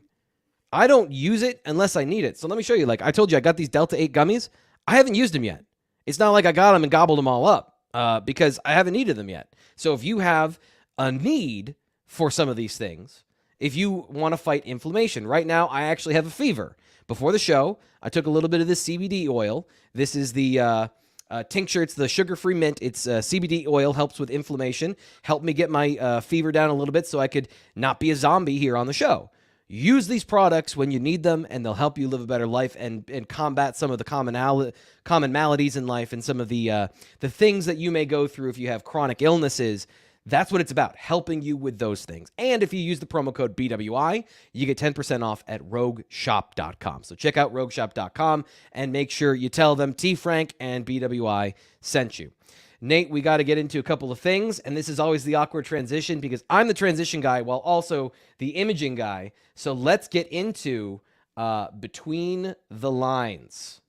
A: I don't use it unless I need it. So let me show you. Like I told you, I got these Delta 8 gummies. I haven't used them yet. It's not like I got them and gobbled them all up because I haven't needed them yet. So if you have a need for some of these things, if you want to fight inflammation, right now I actually have a fever. Before the show, I took a little bit of this CBD oil. This is the tincture. It's the sugar-free mint. It's CBD oil, helps with inflammation, helped me get my fever down a little bit so I could not be a zombie here on the show. Use these products when you need them, and they'll help you live a better life and combat some of the common maladies in life and some of the things that you may go through if you have chronic illnesses. That's what it's about, helping you with those things. And if you use the promo code BWI, you get 10% off at RogueShop.com. So check out RogueShop.com and make sure you tell them T. Frank and BWI sent you. Nate, we got to get into a couple of things, and this is always the awkward transition because I'm the transition guy while also the imaging guy. So let's get into Between the Lines.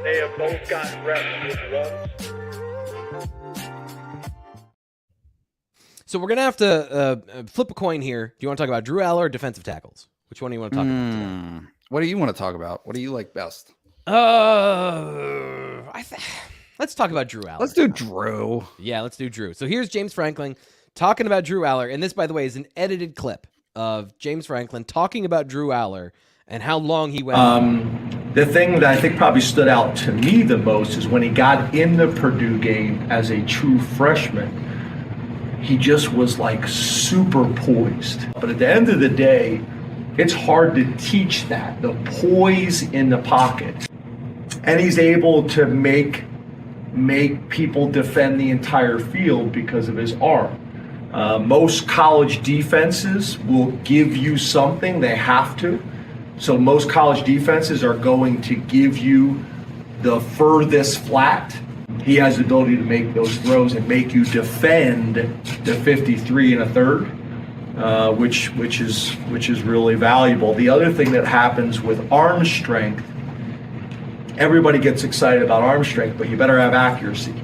D: They have both gotten reps with runs.
A: So we're going to have to flip a coin here. Do you want to talk about Drew Allar or defensive tackles? Which one do you want to talk about today?
B: What do you want to talk about? What do you like best?
A: Let's talk about Drew Allar.
B: Let's do Drew.
A: Yeah, let's do Drew. So here's James Franklin talking about Drew Allar. And this, by the way, is an edited clip of James Franklin talking about Drew Allar and how long he went on.
E: The thing that I think probably stood out to me the most is when he got in the Purdue game as a true freshman, he just was like super poised. But at the end of the day, it's hard to teach that, the poise in the pocket. And he's able to make people defend the entire field because of his arm. Most college defenses will give you something, they have to. So most college defenses are going to give you the furthest flat. He has the ability to make those throws and make you defend the 53 1/3, which is really valuable. The other thing that happens with arm strength, everybody gets excited about arm strength, but you better have accuracy.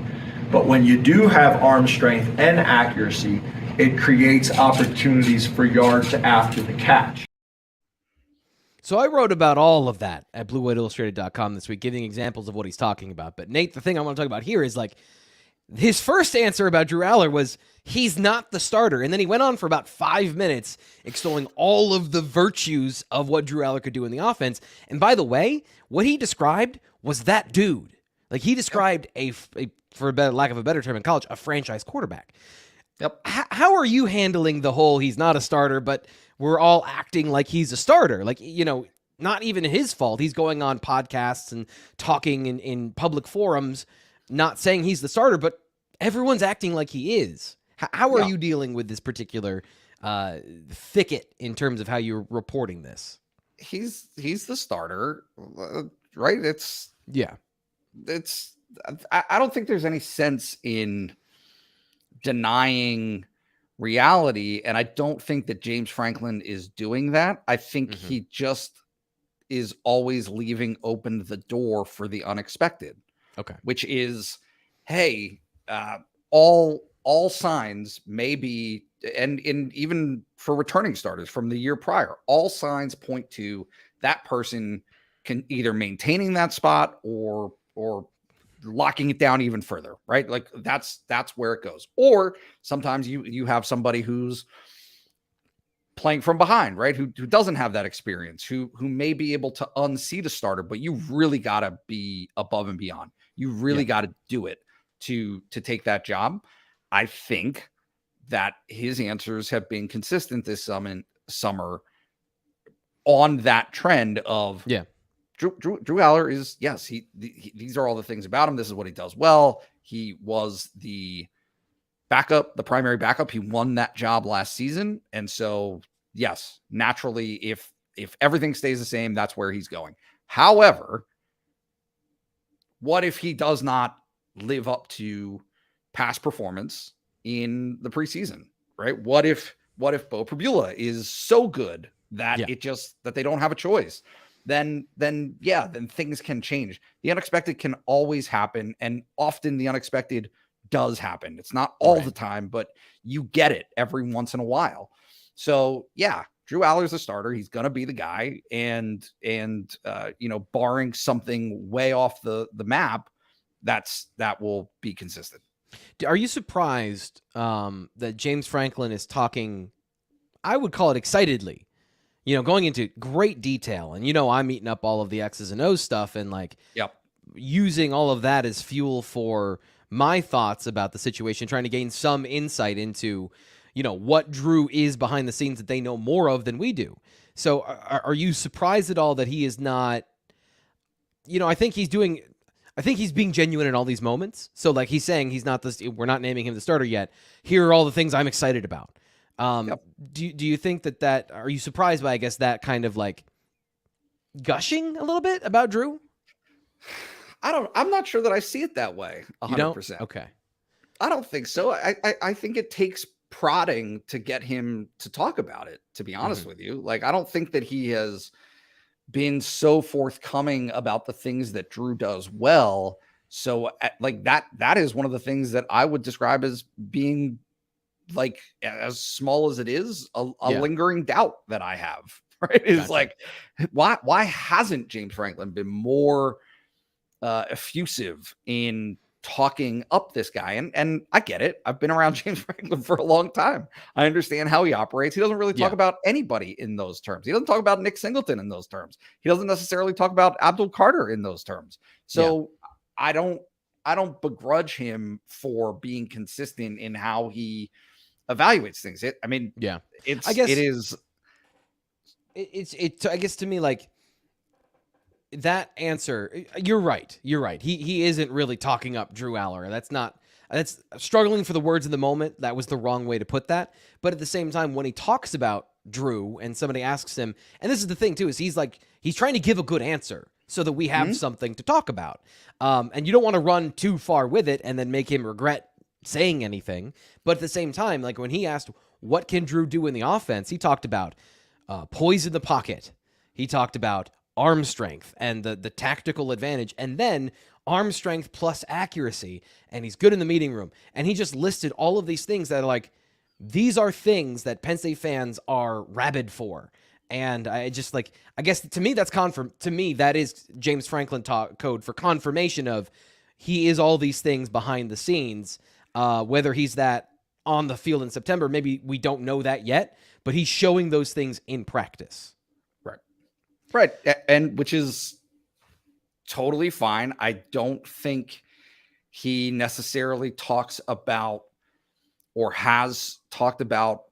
E: But when you do have arm strength and accuracy, it creates opportunities for yards after the catch.
A: So I wrote about all of that at BlueWhiteIllustrated.com this week, giving examples of what he's talking about. But Nate, the thing I want to talk about here is like his first answer about Drew Allar was he's not the starter. And then he went on for about 5 minutes extolling all of the virtues of what Drew Allar could do in the offense. And by the way, what he described was that dude. Like he described for lack of a better term in college, a franchise quarterback.
B: Yep.
A: How are you handling the whole he's not a starter, but we're all acting like he's a starter? Like, not even his fault. He's going on podcasts and talking in public forums, not saying he's the starter, but everyone's acting like he is. How are you dealing with this particular thicket in terms of how you're reporting this?
B: He's the starter, right? I don't think there's any sense in denying reality, and I don't think that James Franklin is doing that. I think he just is always leaving open the door for the unexpected.
A: Okay.
B: Which is, hey, all signs may be, and even for returning starters from the year prior, all signs point to that person can either maintaining that spot or locking it down even further, right? Like that's where it goes. Or sometimes you have somebody who's playing from behind, right? Who doesn't have that experience, who may be able to unseat a starter, but you really got to be above and beyond. You really got to do it to take that job. I think that his answers have been consistent this summer on that trend of Drew Allar is, yes, these are all the things about him. This is what he does well. He was the primary backup. He won that job last season. And so, yes, naturally, if everything stays the same, that's where he's going. However, what if he does not live up to past performance in the preseason, right? What if Bo Pribula is so good that that they don't have a choice? Then things can change. The unexpected can always happen, and often the unexpected does happen. It's not all the time, but you get it every once in a while. So Drew Allar's a starter. He's going to be the guy, and barring something way off the map, that will be consistent.
A: Are you surprised that James Franklin is talking, I would call it excitedly, going into great detail, and I'm eating up all of the X's and O's stuff and using all of that as fuel for my thoughts about the situation, trying to gain some insight into, what Drew is behind the scenes that they know more of than we do. So are you surprised at all that he is not, I think he's being genuine in all these moments. So like he's saying we're not naming him the starter yet. Here are all the things I'm excited about. Do you think that are you surprised by, I guess, that kind of like gushing a little bit about Drew?
B: I'm not sure that I see it that way. 100%.
A: Okay.
B: I don't think so. I think it takes prodding to get him to talk about it, to be honest with you. Like, I don't think that he has been so forthcoming about the things that Drew does well. So like that is one of the things that I would describe as being, like, as small as it is, a lingering doubt that I have, right? Is like, why hasn't James Franklin been more effusive in talking up this guy? And I get it. I've been around James Franklin for a long time. I understand how he operates. He doesn't really talk about anybody in those terms. He doesn't talk about Nick Singleton in those terms. He doesn't necessarily talk about Abdul Carter in those terms. So I don't begrudge him for being consistent in how he evaluates things.
A: I guess to me, like, that answer, you're right. He isn't really talking up Drew Allar. That's struggling for the words in the moment. That was the wrong way to put that. But at the same time, when he talks about Drew and somebody asks him, and this is the thing too, is he's trying to give a good answer so that we have something to talk about. And you don't want to run too far with it and then make him regret saying anything. But at the same time, like when he asked, what can Drew do in the offense? He talked about poise in the pocket. He talked about arm strength and the tactical advantage, and then arm strength plus accuracy, and he's good in the meeting room. And he just listed all of these things that are like, these are things that Penn State fans are rabid for. And I just like, I guess to me, that is James Franklin code for confirmation of he is all these things behind the scenes. Whether he's that on the field in September, maybe we don't know that yet, but he's showing those things in practice.
B: Right. And which is totally fine. I don't think he necessarily talks about or has talked about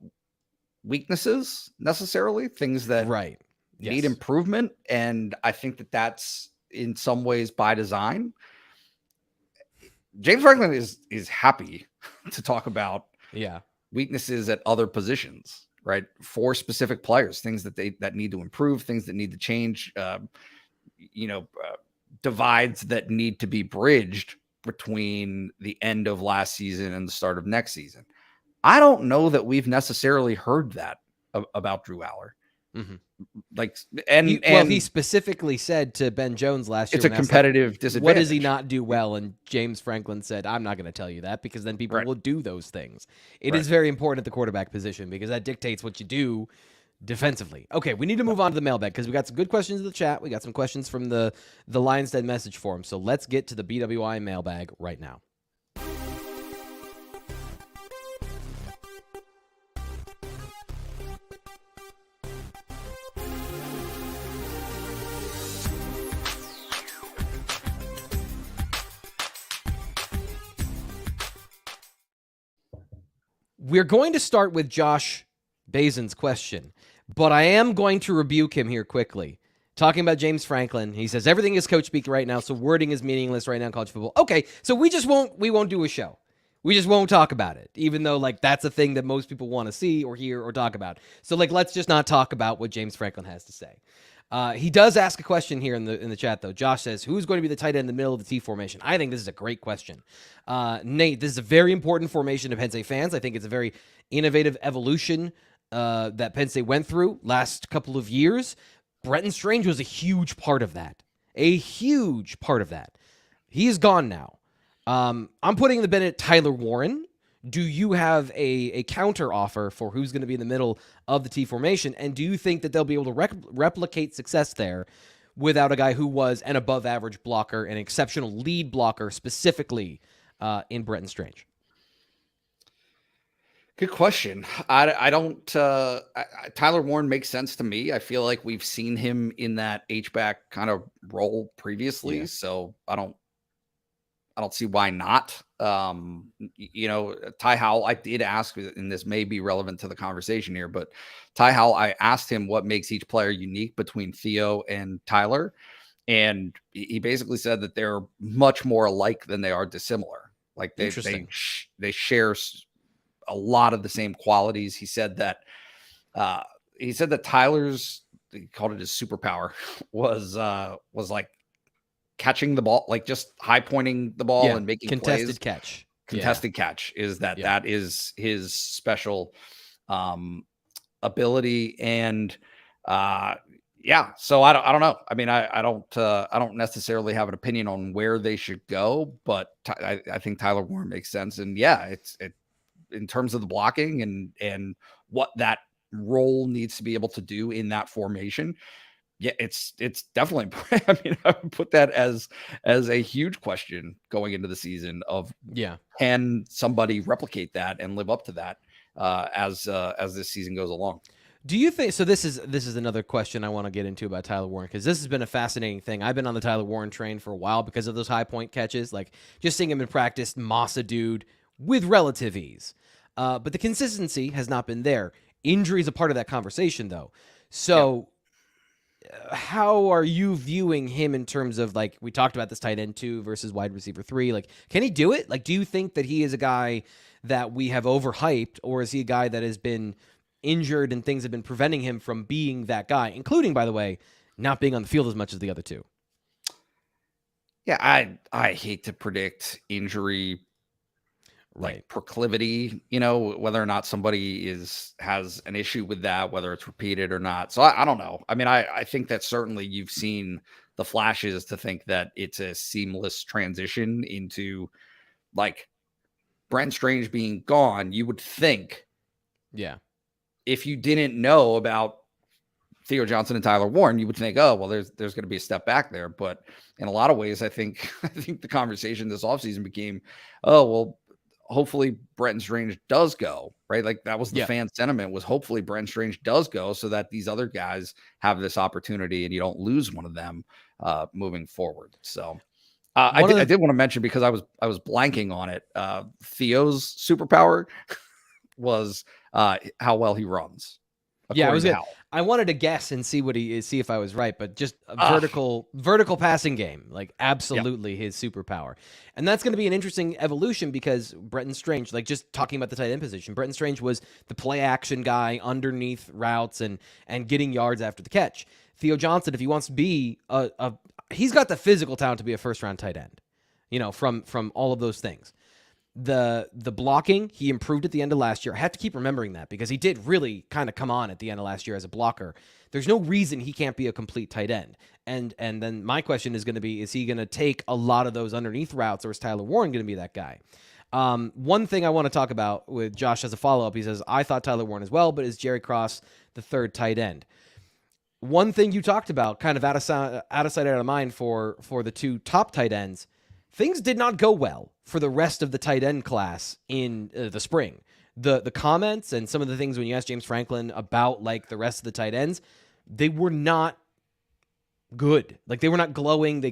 B: weaknesses necessarily, things that need improvement. And I think that that's in some ways by design. James Franklin is happy to talk about weaknesses at other positions, right? For specific players, things that need to improve, things that need to change, divides that need to be bridged between the end of last season and the start of next season. I don't know that we've necessarily heard that about Drew Allar.
A: Mm-hmm. He specifically said to Ben Jones last year,
B: it's a competitive disadvantage.
A: What does he not do well? And James Franklin said, I'm not going to tell you that, because then people will do those things. It is very important at the quarterback position, because that dictates what you do defensively. Okay, we need to move on to the mailbag, because we got some good questions in the chat. We got some questions from the Lions Den message forum. So let's get to the BWI mailbag right now. We're going to start with Josh Bazin's question, but I am going to rebuke him here quickly. Talking about James Franklin, he says everything is coach speak right now, so wording is meaningless right now in college football. Okay, so we won't do a show. We just won't talk about it, even though that's a thing that most people want to see or hear or talk about. So let's just not talk about what James Franklin has to say. He does ask a question here in the chat, though. Josh says, who's going to be the tight end in the middle of the T formation? I think this is a great question. Nate, this is a very important formation to Penn State fans. I think it's a very innovative evolution that Penn State went through last couple of years. Brenton Strange was a huge part of that. A huge part of that. He is gone now. I'm putting the Bennett Tyler Warren. Do you have a counter offer for who's going to be in the middle of the T formation? And do you think that they'll be able to replicate success there without a guy who was an above average blocker, an exceptional lead blocker, specifically in Brenton Strange?
B: Good question. I don't, Tyler Warren makes sense to me. I feel like we've seen him in that H-back kind of role previously. So I don't see why not. Ty Howel, I did ask, and this may be relevant to the conversation here, but Ty Howel, I asked him what makes each player unique between Theo and Tyler. And he basically said that they're much more alike than they are dissimilar. Like they share a lot of the same qualities. He said that Tyler's, he called it his superpower, was like catching the ball, like just high pointing the ball and making
A: contested
B: plays.
A: catch.
B: Contested catch is that is his special ability. And so I don't know. I mean, I don't necessarily have an opinion on where they should go, but I think Tyler Warren makes sense. And it in terms of the blocking and what that role needs to be able to do in that formation. Yeah, it's definitely, I mean, I would put that as a huge question going into the season of, can somebody replicate that and live up to that as this season goes along?
A: Do you think, so this is another question I want to get into about Tyler Warren, because this has been a fascinating thing. I've been on the Tyler Warren train for a while because of those high point catches, like just seeing him in practice, moss a dude with relative ease. But the consistency has not been there. Injury is a part of that conversation, though. So how are you viewing him in terms of, like, we talked about this tight end 2 versus wide receiver 3? Like, can he do it? Like, do you think that he is a guy that we have overhyped, or is he a guy that has been injured and things have been preventing him from being that guy, including, by the way, not being on the field as much as the other two?
B: Yeah, I hate to predict injury proclivity, whether or not somebody has an issue with that, whether it's repeated or not. So I don't know. I mean, I think that certainly you've seen the flashes to think that it's a seamless transition into, like, Brenton Strange being gone. You would think, if you didn't know about Theo Johnson and Tyler Warren, you would think, oh, well, there's going to be a step back there. But in a lot of ways, I think the conversation this offseason became, oh, well, hopefully Brenton Strange does go, right? Like, that was the fan sentiment, was hopefully Brenton Strange does go so that these other guys have this opportunity and you don't lose one of them. moving forward. So I did want to mention, because I was blanking on it. Theo's superpower was how well he runs.
A: Yeah, I wanted to guess and see if I was right, but just a vertical passing game, like absolutely his superpower. And that's going to be an interesting evolution, because Brenton Strange, like just talking about the tight end position, Brenton Strange was the play action guy underneath routes and getting yards after the catch. Theo Johnson, if he wants to be he's got the physical talent to be a first round tight end, from all of those things. The blocking, he improved at the end of last year. I have to keep remembering that, because he did really kind of come on at the end of last year as a blocker. There's no reason he can't be a complete tight end. And then my question is going to be, is he going to take a lot of those underneath routes, or is Tyler Warren going to be that guy? One thing I want to talk about with Josh as a follow-up, he says, I thought Tyler Warren as well, but is Jerry Cross the third tight end? One thing you talked about, kind of out of sight, out of mind for the two top tight ends, things did not go well for the rest of the tight end class in the spring. The comments and some of the things when you asked James Franklin about like the rest of the tight ends, they were not good. Like they were not glowing.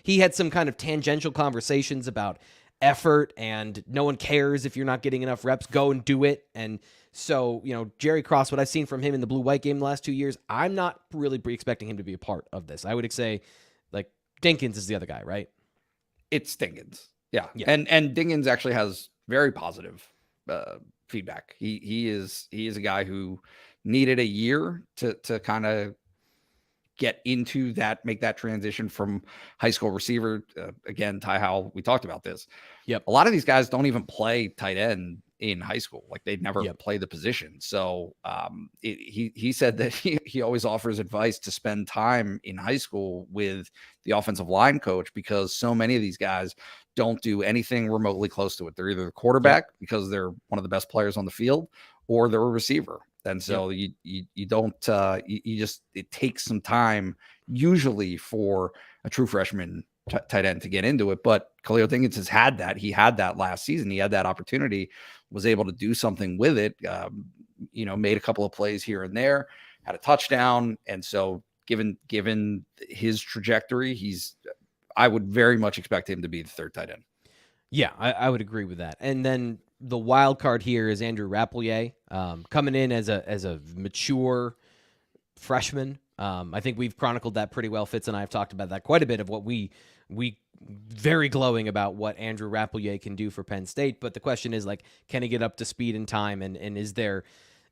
A: He had some kind of tangential conversations about effort and no one cares if you're not getting enough reps, go and do it. And so, Jerry Cross, what I've seen from him in the blue-white game the last 2 years, I'm not really expecting him to be a part of this. I would say like Dinkins is the other guy, right?
B: It's Dinkins. Yeah. And Dinkins actually has very positive feedback. He is a guy who needed a year to kind of get into that, make that transition from high school receiver. Again, Ty Howel, we talked about this.
A: Yep.
B: A lot of these guys don't even play tight end in high school. Like they'd never play the position. So he said that he always offers advice to spend time in high school with the offensive line coach, because so many of these guys don't do anything remotely close to it. They're either the quarterback because they're one of the best players on the field, or they're a receiver. And so you don't, it takes some time usually for a true freshman tight end to get into it. But Khalil Dinkins has had that. He had that last season. He had that opportunity, was able to do something with it, made a couple of plays here and there, had a touchdown. And so given his trajectory, I would very much expect him to be the third tight end.
A: Yeah, I would agree with that. And then the wild card here is Andrew Rappleyea, coming in as a mature freshman. I think we've chronicled that pretty well. Fitz and I have talked about that quite a bit, of what we very glowing about what Andrew Rappleyea can do for Penn State. But the question is, like, can he get up to speed in time? And is there,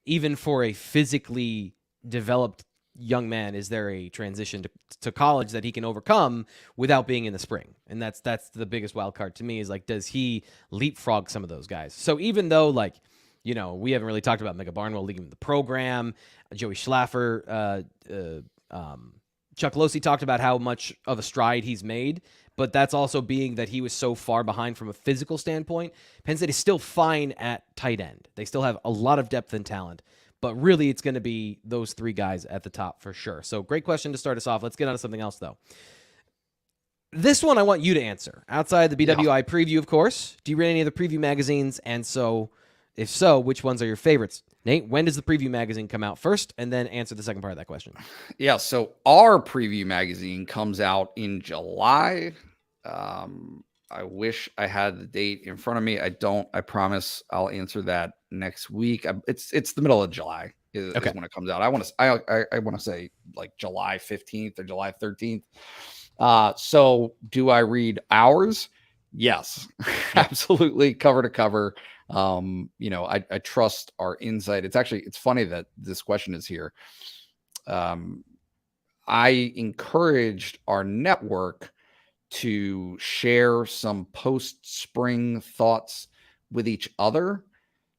A: even for a physically developed young man, is there a transition to college that he can overcome without being in the spring? And that's the biggest wild card to me, is like, does he leapfrog some of those guys? So even though, like, we haven't really talked about Mega Barnwell leaving the program, Joey Schlaffer, Chuck Losey talked about how much of a stride he's made, but that's also being that he was so far behind from a physical standpoint. Penn State is still fine at tight end. They still have a lot of depth and talent, but really it's going to be those three guys at the top for sure. So great question to start us off. Let's get on to something else, though. This one I want you to answer. Outside the BWI preview, of course, do you read any of the preview magazines? And so, if so, which ones are your favorites? Nate, when does the preview magazine come out first? And then answer the second part of that question.
B: Yeah, so our preview magazine comes out in July. I wish I had the date in front of me. I don't. I promise I'll answer that next week. It's the middle of July is when it comes out. I want to say like July 15th or July 13th. So do I read ours? Yes, absolutely, cover to cover. I trust our insight. It's funny that this question is here. I encouraged our network to share some post-spring thoughts with each other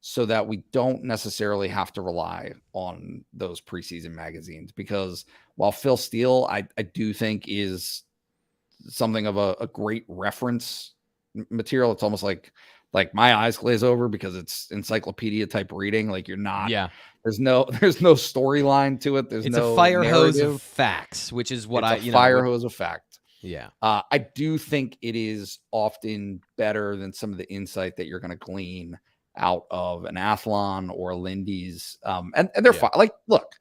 B: so that we don't necessarily have to rely on those preseason magazines, because while Phil Steele, I do think is something of a great reference material. It's almost like my eyes glaze over because it's encyclopedia type reading. Like you're not, there's no storyline to it. It's
A: a fire hose of facts, which is what
B: hose of fact.
A: Yeah.
B: I do think it is often better than some of the insight that you're going to glean out of an Athlon or a Lindy's. And they're fine. Like, look,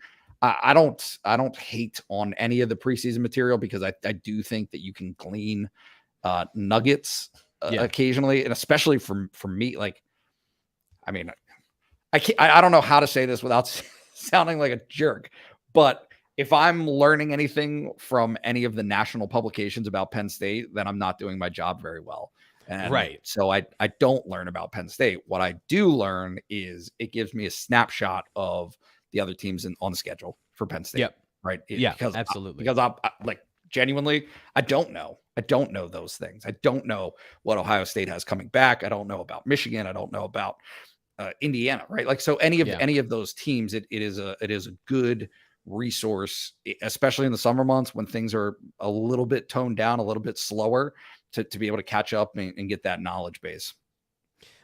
B: I don't hate on any of the preseason material because I do think that you can glean nuggets occasionally, and especially for me. Like, I mean, I don't know how to say this without sounding like a jerk, but if I'm learning anything from any of the national publications about Penn State, then I'm not doing my job very well. And
A: right.
B: So I don't learn about Penn State. What I do learn is it gives me a snapshot of the other teams on the schedule for Penn State.
A: Yep.
B: Right.
A: Because absolutely.
B: Because I like genuinely, I don't know those things. I don't know what Ohio State has coming back. I don't know about Michigan. I don't know about Indiana. Right. Like, so any of those teams, it is a good resource, especially in the summer months when things are a little bit toned down, a little bit slower, to be able to catch up and get that knowledge base.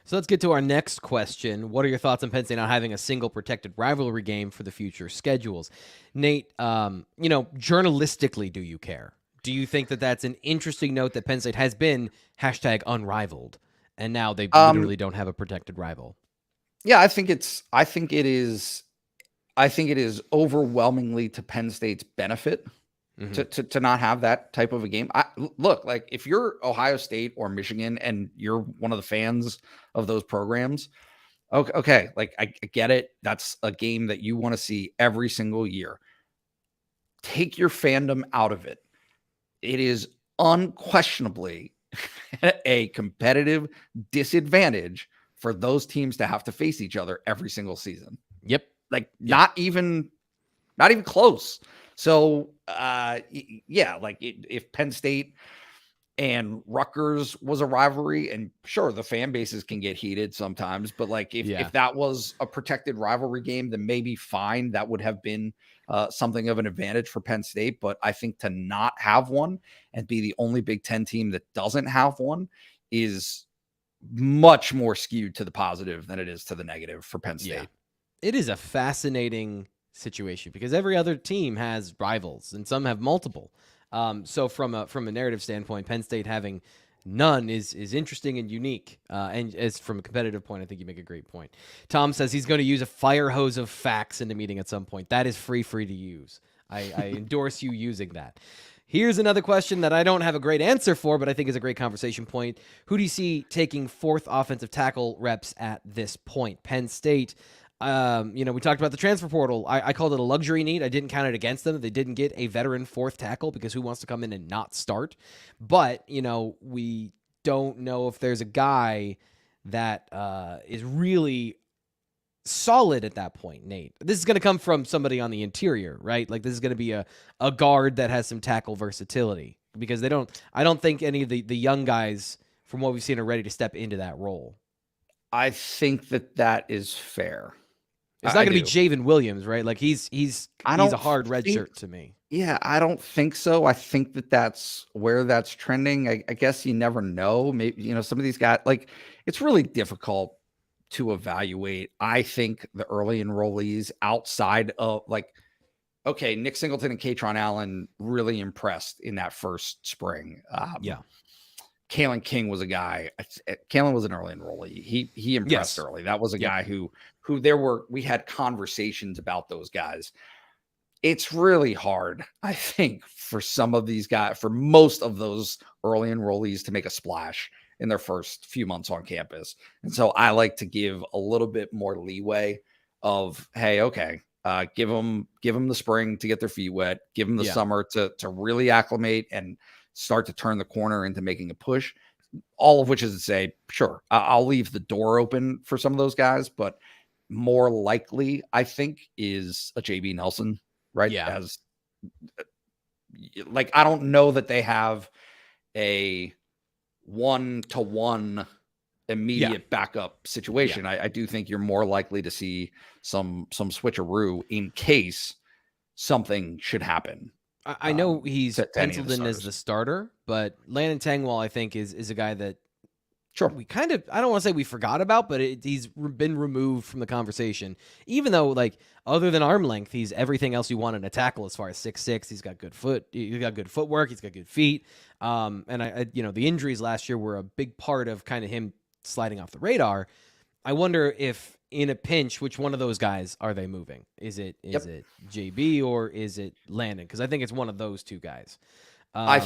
A: So let's get to our next question. What are your thoughts on Penn State not having a single protected rivalry game for the future schedules? Nate, journalistically, do you care? Do you think that that's an interesting note that Penn State has been #unrivaled, and now they literally don't have a protected rival?
B: Yeah, I think it is overwhelmingly to Penn State's benefit to not have that type of a game. Look, like, if you're Ohio State or Michigan and you're one of the fans of those programs, okay, like, I get it. That's a game that you want to see every single year. Take your fandom out of it. It is unquestionably a competitive disadvantage for those teams to have to face each other every single season.
A: Yep.
B: Like, not even close. So, like, if Penn State and Rutgers was a rivalry, and sure, the fan bases can get heated sometimes, but like, if that was a protected rivalry game, then maybe fine. That would have been something of an advantage for Penn State. But I think to not have one and be the only Big Ten team that doesn't have one is much more skewed to the positive than it is to the negative for Penn State.
A: Yeah. It is a fascinating situation because every other team has rivals and some have multiple. So from a narrative standpoint, Penn State having none is interesting and unique. And as from a competitive point, I think you make a great point. Tom says he's going to use a fire hose of facts in the meeting at some point. That is free to use. I endorse you using that. Here's another question that I don't have a great answer for, but I think is a great conversation point. Who do you see taking fourth offensive tackle reps at this point? Penn State. We talked about the transfer portal. I called it a luxury need. I didn't count it against them. They didn't get a veteran fourth tackle because who wants to come in and not start? But, we don't know if there's a guy that is really solid at that point, Nate. This is going to come from somebody on the interior, right? Like, this is going to be a guard that has some tackle versatility because I don't think any of the young guys from what we've seen are ready to step into that role.
B: I think that is fair.
A: It's not going to be Javen Williams, right? Like, he's a hard red shirt to me.
B: Yeah, I don't think so. I think that's where that's trending. I guess you never know. Maybe, some of these guys, like, it's really difficult to evaluate. I think the early enrollees outside of, like, okay, Nick Singleton and Katron Allen really impressed in that first spring. Kalen King was a guy. Kalen was an early enrollee. He impressed early. That was a guy who we had conversations about those guys. It's really hard, I think, for some of these guys, for most of those early enrollees to make a splash in their first few months on campus. And so I like to give a little bit more leeway of, hey, okay, give them the spring to get their feet wet, give them the summer to really acclimate and start to turn the corner into making a push, all of which is to say, sure, I'll leave the door open for some of those guys, but more likely, I think, is a JB Nelson, right?
A: Yeah.
B: As, like, I don't know that they have a 1-to-1 immediate backup situation. I do think you're more likely to see some switcheroo in case something should happen.
A: I know he's penciled in as the starter, but Landon Tangwall, I think, is a guy that we kind of, I don't want to say we forgot about, but he's been removed from the conversation. Even though, like, other than arm length, he's everything else you want in a tackle as far as 6'6". He's got good footwork. He's got good feet. And the injuries last year were a big part of kind of him sliding off the radar. I wonder if in a pinch, which one of those guys are they moving? Is it JB or is it Landon? Because I think it's one of those two guys.
B: I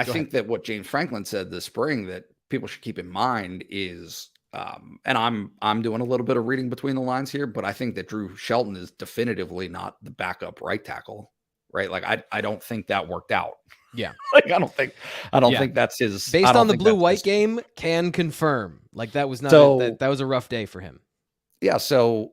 B: think that what James Franklin said this spring that people should keep in mind is, and I'm doing a little bit of reading between the lines here, but I think that Drew Shelton is definitively not the backup right tackle, right? Like I don't think that worked out.
A: Yeah.
B: Like I don't think that's his.
A: Based on the blue-white game, can confirm. Like that was not that was a rough day for him.
B: Yeah, so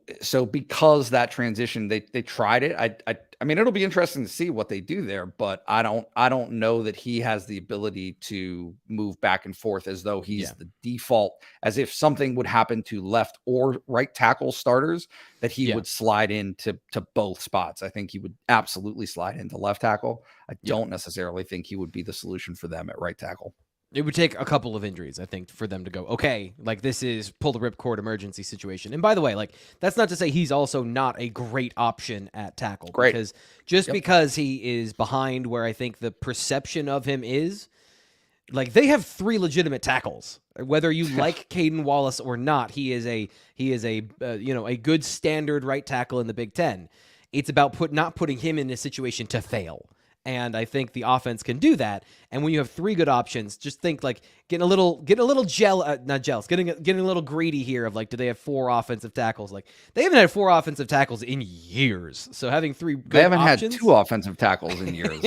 B: because that transition, they tried it. I mean, it'll be interesting to see what they do there, but I don't know that he has the ability to move back and forth as though he's the default, as if something would happen to left or right tackle starters, that he would slide into both spots. I think he would absolutely slide into left tackle. I don't necessarily think he would be the solution for them at right tackle.
A: It would take a couple of injuries, I think, for them to go, okay, like this is pull the ripcord emergency situation. And by the way, like that's not to say he's also not a great option at tackle.
B: Great.
A: Because just because he is behind where I think the perception of him is, like they have 3 legitimate tackles. Whether you like Caden Wallace or not, he is a a good standard right tackle in the Big Ten. It's about not putting him in a situation to fail. And I think the offense can do that. And when you have 3 good options, just think like getting a little not jealous, getting a little greedy here of like, do they have 4 offensive tackles? Like they haven't had 4 offensive tackles in years. So having 3 good
B: they haven't
A: options,
B: had 2 offensive tackles in years.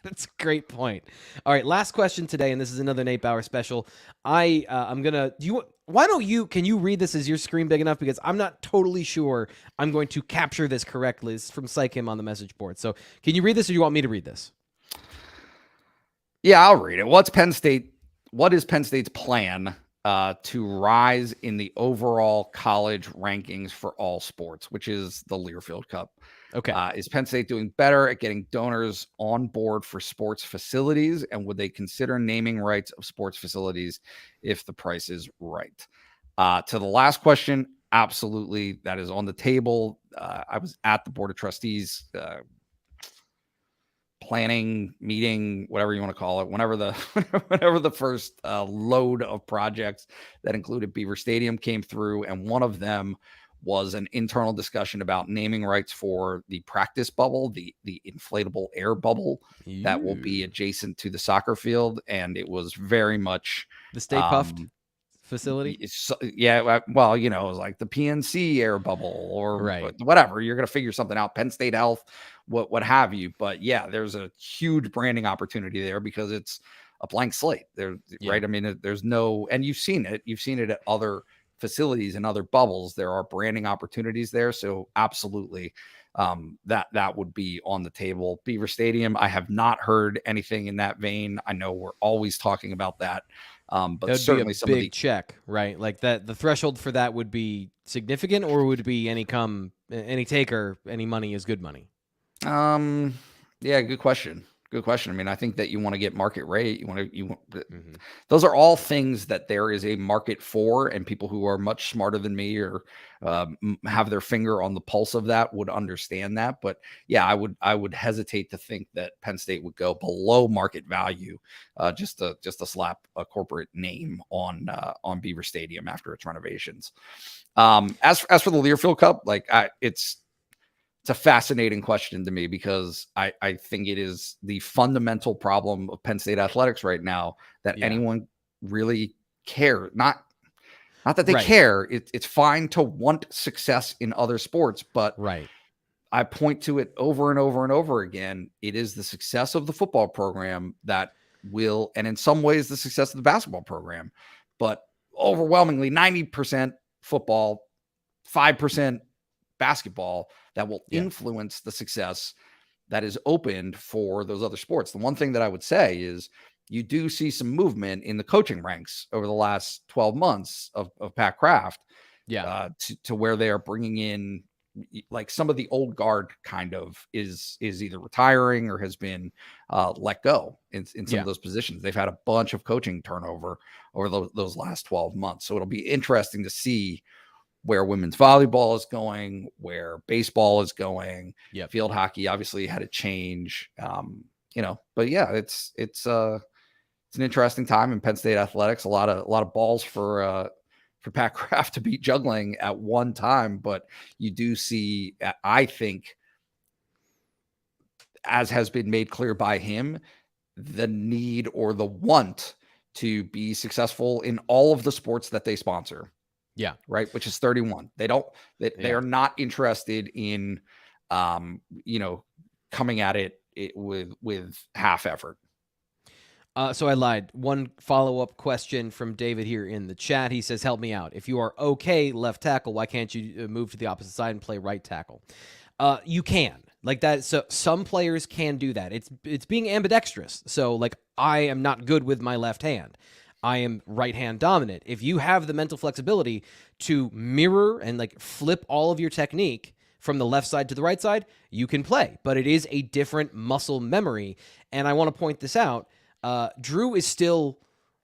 A: That's a great point. All right, last question today, and this is another Nate Bauer special. I'm gonna can you read this? Is your screen big enough? Because I'm not totally sure I'm going to capture this correctly. It's from Psychim on the message board. So can you read this or do you want me to read this?
B: Yeah, I'll read it. What is Penn State's plan to rise in the overall college rankings for all sports, which is the Learfield Cup?
A: Okay.
B: Is Penn State doing better at getting donors on board for sports facilities? And would they consider naming rights of sports facilities if the price is right? To the last question, absolutely. That is on the table. I was at the Board of Trustees planning meeting, whatever you want to call it, whenever the first load of projects that included Beaver Stadium came through. And one of them was an internal discussion about naming rights for the practice bubble, the inflatable air bubble that will be adjacent to the soccer field. And it was very much
A: the Stay Puffed facility.
B: Well, it was like the PNC air bubble or whatever. You're going to figure something out. Penn State Health, what have you. But yeah, there's a huge branding opportunity there because it's a blank slate there, right? I mean, there's no, and you've seen it at other facilities and other bubbles. There are branding opportunities there. So absolutely, that would be on the table. Beaver Stadium, I have not heard anything in that vein. I know we're always talking about that. But
A: that'd
B: certainly
A: be a big check, right? Like that, the threshold for that would be significant, or would it be any taker, any money is good money?
B: Yeah, good question. Good question. I mean, I think that you want to get market rate. Those are all things that there is a market for, and people who are much smarter than me or have their finger on the pulse of that would understand that. But yeah, I would hesitate to think that Penn State would go below market value just to slap a corporate name on Beaver Stadium after its renovations. As for the Learfield Cup, it's a fascinating question to me because I think it is the fundamental problem of Penn State athletics right now that anyone really cares. Not that they care. It's fine to want success in other sports, but I point to it over and over and over again. It is the success of the football program that will, and in some ways the success of the basketball program, but overwhelmingly 90% football, 5% basketball that will influence the success that is opened for those other sports. The one thing that I would say is you do see some movement in the coaching ranks over the last 12 months of Pat Kraft to where they are bringing in like some of the old guard kind of is either retiring or has been let go in some of those positions. They've had a bunch of coaching turnover over those last 12 months. So it'll be interesting to see where women's volleyball is going, where baseball is going. Field hockey obviously had a change, but yeah, it's an interesting time in Penn State athletics. A lot of balls for for Pat Kraft to be juggling at one time, but you do see, I think, as has been made clear by him, the need or the want to be successful in all of the sports that they sponsor.
A: Yeah.
B: Right. Which is 31. They are not interested in, coming at it with half effort.
A: So I lied. One follow-up question from David here in the chat. He says, help me out. If you are okay left tackle, why can't you move to the opposite side and play right tackle? You can. Like that. So some players can do that. It's being ambidextrous. So like I am not good with my left hand. I am right hand dominant. If you have the mental flexibility to mirror and like flip all of your technique from the left side to the right side, you can play. But it is a different muscle memory. And I want to point this out. Drew is still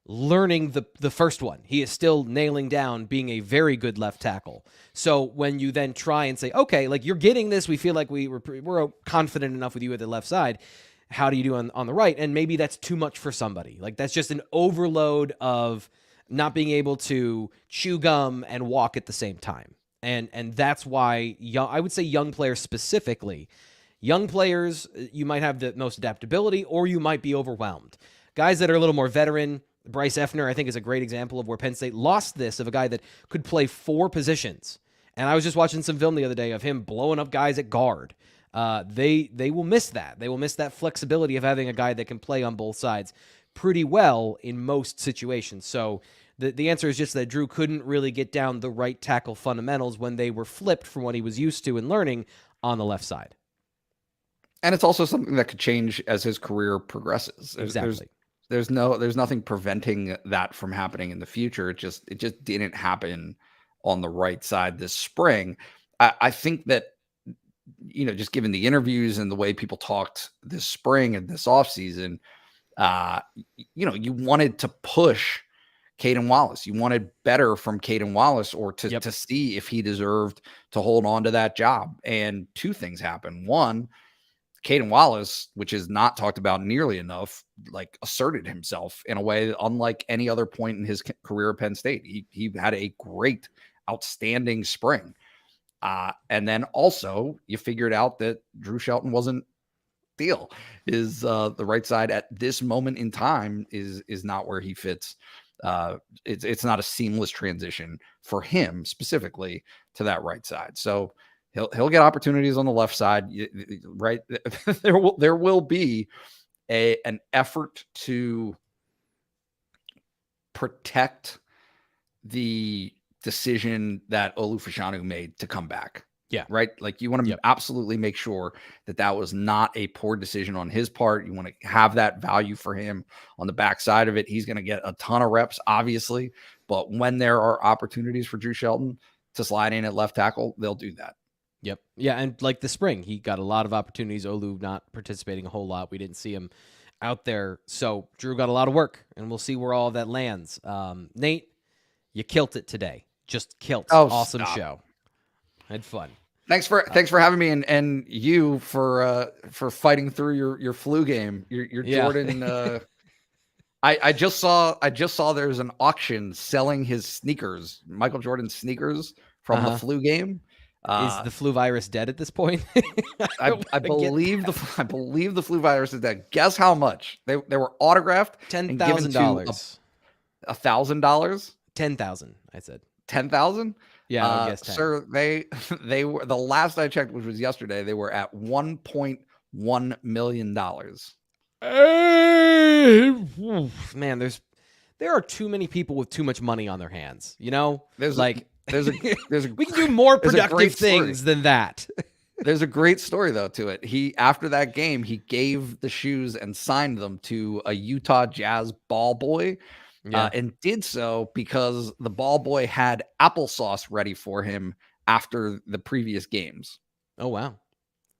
A: learning the first one. He is still nailing down being a very good left tackle. So when you then try and say, okay, like you're getting this, we feel like we're confident enough with you at the left side. How do you do on the right? And maybe that's too much for somebody. Like that's just an overload of not being able to chew gum and walk at the same time. And that's why I would say young players specifically. Young players, you might have the most adaptability or you might be overwhelmed. Guys that are a little more veteran, Bryce Effner, I think, is a great example of where Penn State lost this of a guy that could play 4 positions. And I was just watching some film the other day of him blowing up guys at guard. They will miss that. They will miss that flexibility of having a guy that can play on both sides pretty well in most situations. So the answer is just that Drew couldn't really get down the right tackle fundamentals when they were flipped from what he was used to and learning on the left side.
B: And it's also something that could change as his career progresses.
A: Exactly.
B: There's nothing preventing that from happening in the future. It just didn't happen on the right side this spring. I think that, just given the interviews and the way people talked this spring and this offseason, you wanted to push Caden Wallace. You wanted better from Caden Wallace or to see if he deserved to hold on to that job. And 2 things happened. One, Caden Wallace, which is not talked about nearly enough, like asserted himself in a way unlike any other point in his career at Penn State. He had a great, outstanding spring. And then also you figured out that Drew Shelton wasn't deal. Is the right side at this moment in time is not where he fits. It's not a seamless transition for him specifically to that right side. So He'll get opportunities on the left side, right? There will be an effort to protect the decision that Olufashanu made to come back.
A: Yeah.
B: Right. Like you want to absolutely make sure that was not a poor decision on his part. You want to have that value for him on the backside of it. He's going to get a ton of reps, obviously, but when there are opportunities for Drew Shelton to slide in at left tackle, they'll do that.
A: Yep. Yeah, and like the spring, he got a lot of opportunities. Olu not participating a whole lot. We didn't see him out there. So Drew got a lot of work, and we'll see where all of that lands. Nate, you killed it today. Just killed. Awesome show. Had fun.
B: Thanks for having me and you for fighting through your flu game. Your Jordan. I just saw there's an auction selling his sneakers, Michael Jordan's sneakers from the flu game.
A: Is the flu virus dead at this point?
B: I believe the flu virus is dead. Guess how much? They were autographed.
A: $10,000.
B: $1,000.
A: 10,000. I said
B: 10,000.
A: Yeah, I guess 10.
B: Sir. They were, the last I checked, which was yesterday, they were at $1.1 million.
A: Man, there are too many people with too much money on their hands.
B: There's a
A: we can do more productive things than that.
B: There's a great story though to it. After that game, he gave the shoes and signed them to a Utah Jazz ball boy, and did so because the ball boy had applesauce ready for him after the previous games.
A: Oh wow.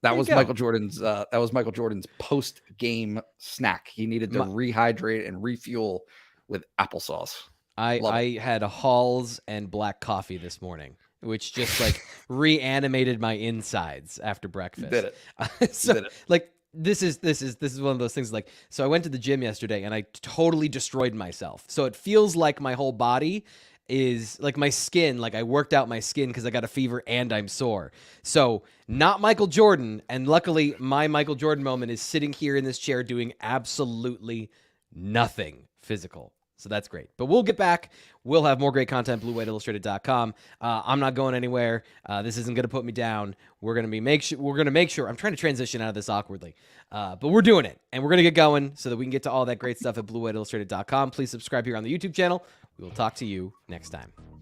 B: That was Michael Jordan's post-game snack. He needed to rehydrate and refuel with applesauce.
A: I had a Halls and black coffee this morning, which just like reanimated my insides after breakfast.
B: Did it.
A: Like this is one of those things. Like, so I went to the gym yesterday and I totally destroyed myself. So it feels like my whole body is like my skin. Like I worked out my skin because I got a fever and I'm sore. So not Michael Jordan. And luckily my Michael Jordan moment is sitting here in this chair doing absolutely nothing physical. So that's great. But we'll get back. We'll have more great content, bluewhiteillustrated.com. I'm not going anywhere. This isn't going to put me down. We're going to make sure. I'm trying to transition out of this awkwardly. But we're doing it. And we're going to get going so that we can get to all that great stuff at bluewhiteillustrated.com. Please subscribe here on the YouTube channel. We will talk to you next time.